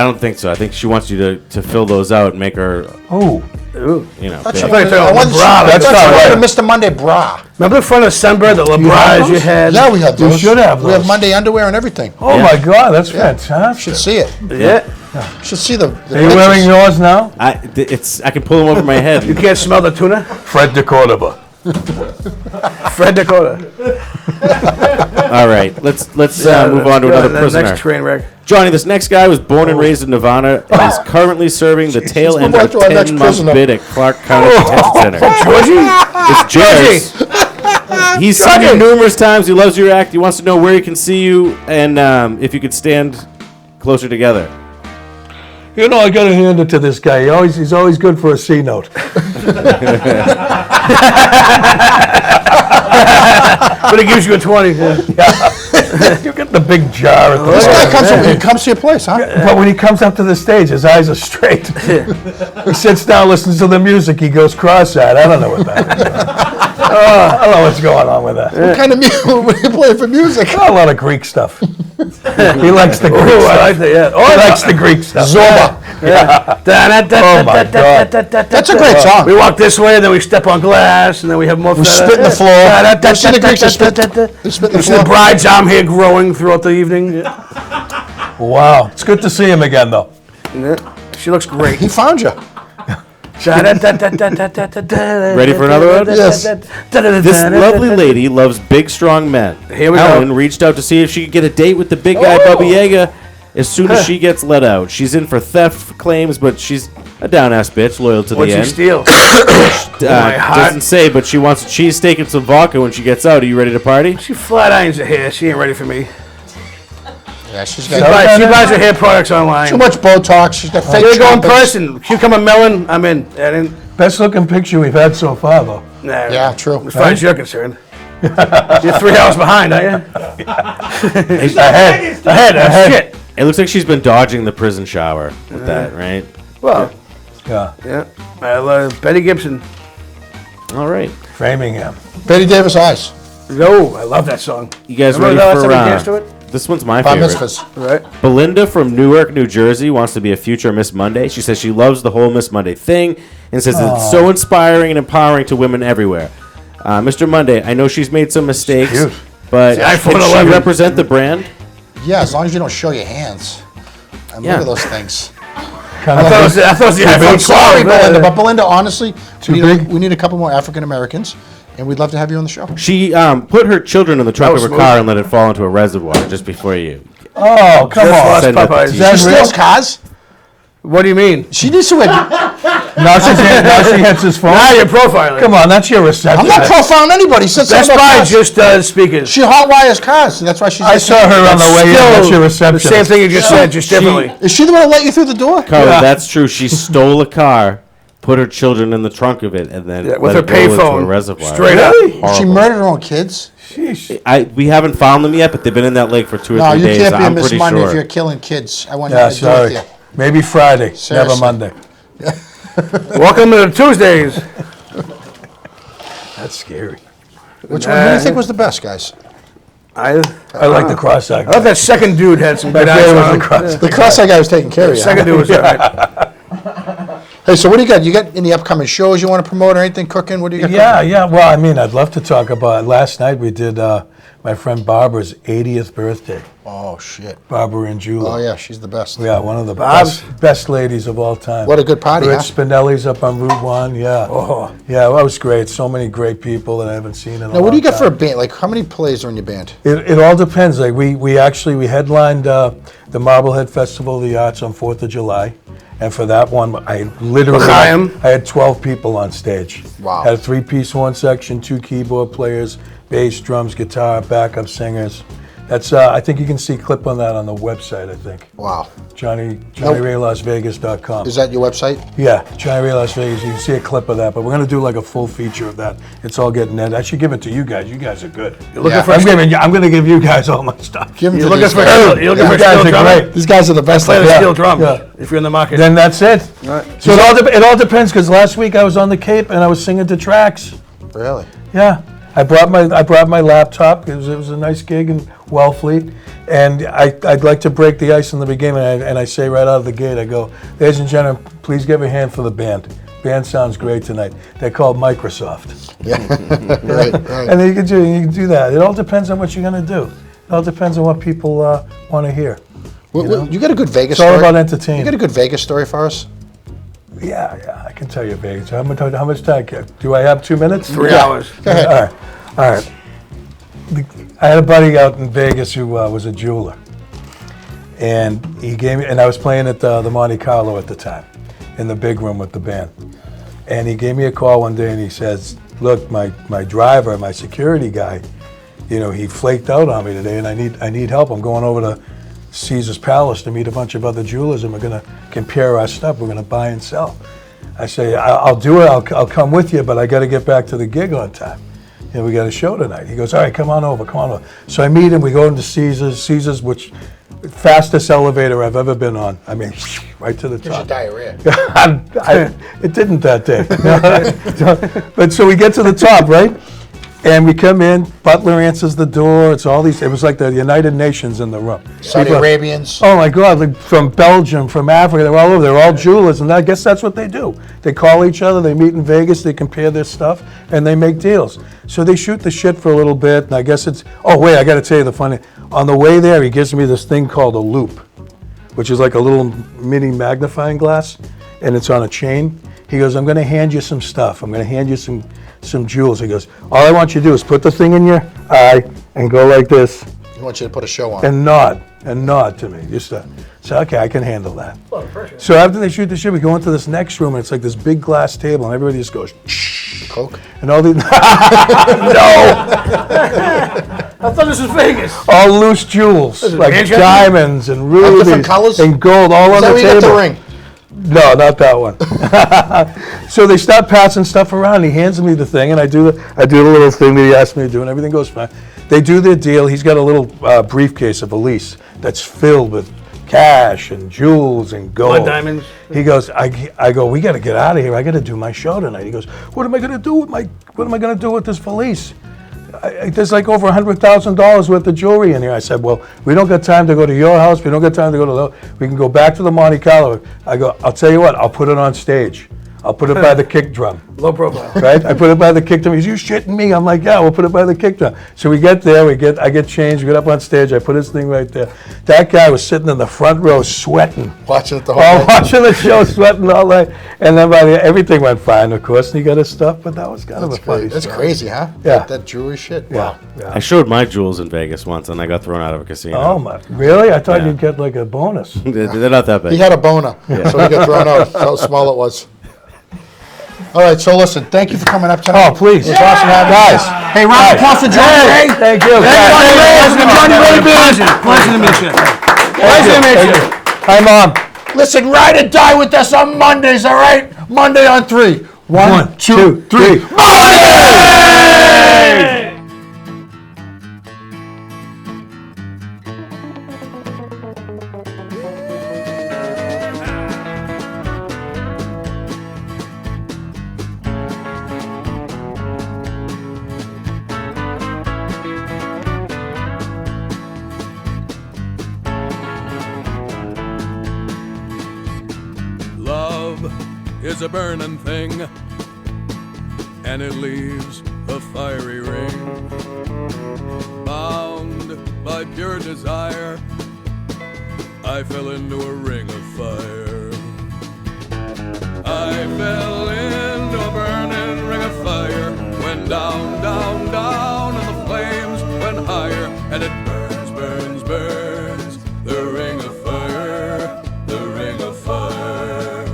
S9: don't think so. I think she wants you to fill those out and make her,
S8: Oh.
S9: you know.
S15: I
S9: big.
S15: thought
S13: thought you were
S15: I wanted
S13: bra.
S15: I
S8: That's
S15: thought
S8: not
S15: she
S8: right.
S15: wanted a Mr. Monday bra.
S13: Remember the front of Sunbird, the
S8: have
S13: bras you
S8: those?
S13: had?
S15: Yeah, we have
S8: You
S15: those.
S8: should have
S15: We have
S8: those.
S15: Monday underwear and everything.
S8: Oh
S9: Yeah.
S8: my God, that's
S15: You
S8: fantastic.
S15: should see it.
S13: Yeah.
S15: You should see the
S8: Are you wearing yours now?
S9: I can pull them over my head.
S13: You can't smell the tuna?
S8: Fred de Cordova.
S13: Fred Dakota.
S9: All right, let's move on to another prisoner.
S13: Next train wreck.
S9: Johnny, this next guy was born and raised in Nevada and is currently serving the tail end of a 10-month bid at Clark County Detention Center.
S13: Georgie?
S9: It's Jared. He's seen you numerous times. He loves your act. He wants to know where he can see you and if you could stand closer together.
S8: You know, I got to hand it to this guy. He's always good for a C note.
S13: But it gives you a 20.
S8: You get the big jar. At the
S15: This guy
S8: bottom.
S15: comes to your place, huh?
S8: But when he comes up to the stage, his eyes are straight. He sits down, listens to the music. He goes cross-eyed. I don't know what that is. I don't know what's going on with that.
S15: What kind of music? What are you playing for music?
S8: A lot of Greek stuff. He likes the Greek
S13: Ooh,
S8: stuff.
S13: I like that, yeah.
S8: He likes the Greek stuff.
S15: Zorba.
S8: Oh my God.
S15: That's a great song.
S13: We walk this way, then we step on glass, and then we have more.
S15: We spit in the floor. You see the Greeks that spit? They spit in the
S13: You see the
S15: floor.
S13: bride's arm hair growing throughout the evening.
S8: Wow. It's good to see him again, though.
S13: Yeah. She looks great.
S15: He found you.
S9: Ready for another one?
S15: Yes.
S9: This lovely lady loves big, strong men.
S13: Here we
S9: Ellen
S13: go.
S9: reached out to see if she could get a date with the big guy, Bubba Yaga, as soon as she gets let out. She's in for theft claims, but she's a down-ass bitch, loyal to
S13: What'd
S9: the
S13: she
S9: end.
S13: steal? my heart.
S9: Doesn't say, but she wants a cheesesteak and some vodka when she gets out. Are you ready to party?
S13: She flat irons her hair. She ain't ready for me.
S15: Yeah, she's
S13: She
S15: got
S13: buys her hair products online.
S15: too much Botox. She's got fake
S13: Here we go in
S15: choppers.
S13: person. Cucumber melon. I'm in.
S8: Best looking picture we've had so far, though.
S13: Nah,
S15: Yeah, true.
S13: as far as you're concerned. You're 3 hours behind, are you? Ahead. Shit.
S9: It looks like she's been dodging the prison shower with that, right?
S13: Well,
S8: Yeah.
S13: yeah. I love Betty Gibson.
S9: All right.
S8: Framingham.
S15: Betty Davis Eyes.
S13: No, I love that song.
S9: You guys
S13: Remember
S9: ready
S13: the last
S9: for
S13: time we danced to it?
S9: this one's my
S15: Bar
S9: favorite.
S15: mitzvahs.
S13: Right.
S9: Belinda from Newark, New Jersey wants to be a future Miss Monday. She says she loves the whole Miss Monday thing and says it's so inspiring and empowering to women everywhere. Mr. Monday, I know she's made some mistakes,
S8: Cute.
S9: but
S13: The iPhone
S9: can she
S13: 11.
S9: represent the brand?
S15: Yeah, as long as you don't show your hands. And
S9: Yeah.
S15: look at those things.
S8: Kind
S13: I thought it was the iPhone 12.
S15: Sorry, Belinda, but Belinda, honestly, we
S8: big?
S15: need a couple more African Americans, and we'd love to have you on the show.
S9: She put her children in the trunk
S13: was
S9: of her
S13: smooth.
S9: car and let it fall into a reservoir just before you.
S8: Oh, come
S13: That's
S8: on.
S13: lost
S9: Send that
S13: Popeyes.
S9: to
S8: Is
S9: you.
S8: that
S15: She
S8: real?
S15: steals cars.
S13: What do you mean?
S15: She needs to.
S8: Now she hits his phone.
S13: Now you're profiling.
S8: Come on, that's your reception.
S15: I'm not profiling anybody. She said
S13: Best
S15: something about
S13: Buy
S15: cars.
S13: just does speakers.
S15: She hotwires cars. That's why she's.
S8: I saw her on the way in. That's your
S13: the
S8: reception.
S13: same thing you just said, just differently.
S15: Is she the one that let you through the door?
S9: Carly,
S13: Yeah.
S9: that's true. She stole a car, put her children in the trunk of it, and then
S13: Yeah, with
S9: let
S13: her
S9: it roll into a
S13: payphone.
S9: reservoir.
S13: Straight up.
S15: She
S9: Horrible.
S15: murdered her own kids.
S9: We haven't found them yet, but they've been in that lake for 2 or
S15: No,
S9: 3
S15: you
S9: days.
S15: can't be a
S9: I'm
S15: Miss
S9: pretty
S15: Monday
S9: sure.
S15: if you're killing kids. I want
S8: Yeah,
S15: you to do it
S8: sorry.
S15: there.
S8: Maybe Friday, never
S15: Seriously.
S8: Monday.
S13: Welcome to Tuesdays.
S8: That's scary.
S15: Which one do you think was the best, guys?
S8: I like the cross-eyed
S13: I thought that second dude had some good eyes on him.
S15: The cross-eyed guy was taking care of you.
S13: Second
S15: huh?
S13: dude was all right.
S15: Hey, so what do you got? You got any upcoming shows you want to promote or anything cooking? What do you got?
S8: Yeah. Well, I mean, I'd love to talk about. Last night we did my friend Barbara's 80th birthday.
S15: Oh shit.
S8: Barbara and Julie.
S15: Oh yeah, she's the best.
S8: Yeah, one of the best ladies of all time.
S15: What a good party,
S8: Rich
S15: huh?
S8: Spinelli's up on Route 1, yeah.
S15: Oh.
S8: Yeah, that was great. So many great people that I haven't seen in a long time.
S15: Now, what do you got for a band? Like, how many players are in your band?
S8: It all depends. Like we headlined the Marblehead Festival of the Arts on 4th of July. And for that one, I literally I had 12 people on stage.
S15: Wow.
S8: Had a 3-piece horn section, 2 keyboard players, bass, drums, guitar, backup singers. That's I think you can see a clip on that on the website, I think.
S15: Wow.
S8: JohnnyRayLasVegas.com.
S15: Is that your website?
S8: Yeah, Johnny Ray Las Vegas. You can see a clip of that, but we're going to do like a full feature of that. It's all getting edited. I should give it to you guys. You guys are good.
S13: You're looking for
S8: I'm going to give you guys all my stuff.
S15: Give them
S13: You're
S15: to
S13: looking
S15: these
S13: for
S15: guys.
S13: you're looking for
S8: You guys
S13: steel
S8: are
S13: drummer?
S8: great.
S15: These guys are the best.
S13: Play the
S15: Yeah.
S13: steel drum
S8: Yeah.
S13: if you're in the market.
S8: Then that's it.
S13: Right.
S8: So it all depends, because last week I was on the Cape and I was singing to tracks.
S15: Really?
S8: Yeah, I brought my laptop. It was a nice gig in Wellfleet, and I'd like to break the ice in the beginning. And I say right out of the gate, I go, ladies and gentlemen, please give a hand for the band. Band sounds great tonight. They're called Microsoft.
S15: Yeah. right.
S8: And then you can do that. It all depends on what you're going to do. It all depends on what people want to hear.
S15: You got a good Vegas
S8: It's all
S15: story?
S8: about entertainment.
S15: You got a good Vegas story for us?
S8: Yeah, I can tell you Vegas. How much time? Do I have 2 minutes?
S13: 3 hours.
S15: Go ahead.
S8: All right. I had a buddy out in Vegas who was a jeweler, and he gave me. And I was playing at the Monte Carlo at the time, in the big room with the band. And he gave me a call one day, and he says, "Look, my driver, my security guy, he flaked out on me today, and I need help. I'm going over to Caesar's Palace to meet a bunch of other jewelers, and we're going to compare our stuff. We're going to buy and sell." I say, I'll do it. I'll come with you, but I got to get back to the gig on time. We got a show tonight. He goes, all right, come on over. So I meet him. We go into Caesar's, which fastest elevator I've ever been on. I mean, right to the top.
S15: Diarrhea.
S8: It didn't that day. But so we get to the top, right? And we come in, butler answers the door. It's all these, it was like the United Nations in the room.
S15: Saudi Arabians.
S8: Oh my God, like from Belgium, from Africa, they're all over. They're all jewelers, and I guess that's what they do. They call each other, they meet in Vegas, they compare their stuff, and they make deals. So they shoot the shit for a little bit, and I guess it's, oh wait, I gotta tell you the funny, on the way there, he gives me this thing called a loop, which is like a little mini magnifying glass, and it's on a chain. He goes, I'm gonna hand you some stuff. I'm gonna hand you some jewels. He goes, all I want you to do is put the thing in your eye and go like this.
S15: He wants you to put a show on.
S8: And nod to me. Just to say, okay, I can handle that. So after they shoot the shit, we go into this next room, and it's like this big glass table, and everybody just goes,
S15: Coke?
S8: And all these, no!
S13: I thought this was Vegas.
S8: All loose jewels, like
S13: Manchester?
S8: diamonds and rubies
S15: different colors?
S8: and gold, all on the
S15: Is that where you
S8: table.
S15: got the ring?
S8: No, not that one. So they start passing stuff around. He hands me the thing, and I do the little thing that he asked me to do, and everything goes fine. They do their deal. He's got a little briefcase, a valise that's filled with cash and jewels and gold.
S13: Blood diamonds.
S8: He goes, I go, we got to get out of here. I got to do my show tonight. He goes, what am I going to do with this valise? There's like over $100,000 worth of jewelry in here. I said, well, we don't got time to go to your house. We don't got time to go to we can go back to the Monte Carlo. I go, I'll tell you what, I'll put it on stage. I'll put it by the kick drum.
S13: Low profile.
S8: Right? I put it by the kick drum. He's, you shitting me? I'm like, yeah, we'll put it by the kick drum. So we get there, I get changed, we get up on stage, I put his thing right there. That guy was sitting in the front row sweating.
S15: Watching it the whole night.
S8: Watching the show, sweating all night. And then everything went fine, of course, and he got his stuff, but that was kind of a funny
S15: That's
S8: story.
S15: crazy, huh?
S8: Yeah.
S15: That jewelry shit?
S8: Yeah.
S15: Wow.
S9: I showed my jewels in Vegas once, and I got thrown out of a casino.
S8: Oh, my. Really? I thought
S9: Yeah.
S8: you'd get like a bonus.
S9: They're not that big.
S15: He had a boner, so he got thrown out. That's how small it was. All right, so listen, thank you for coming up tonight.
S8: Oh, please.
S15: It was awesome having you.
S8: Guys.
S15: Hey, round of applause for Johnny Ray.
S8: Thank you.
S13: Johnny Ray Pleasure to meet you. Pleasure to meet you.
S8: Hi, Mom.
S15: Listen, ride or die with us on Mondays, all right? Monday on 3. 1, 2, 3. Monday!
S16: is a burning thing, and it leaves a fiery ring. Bound by pure desire, I fell into a ring of fire. I fell into a burning ring of fire, went down, down, down, and the flames went higher, and it burns, burns, burns, the ring of fire, the ring of fire.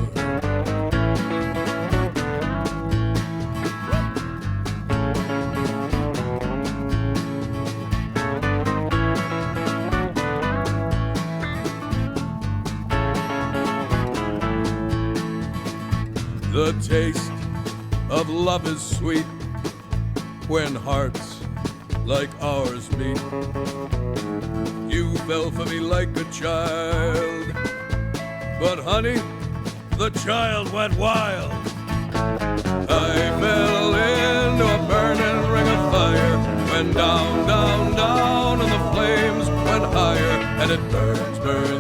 S16: The taste of love is sweet when hearts like ours meet. You fell for me like a child, but honey, the child went wild. I fell into a burning ring of fire, went down, down, down, and the flames went higher, and it burns, burns,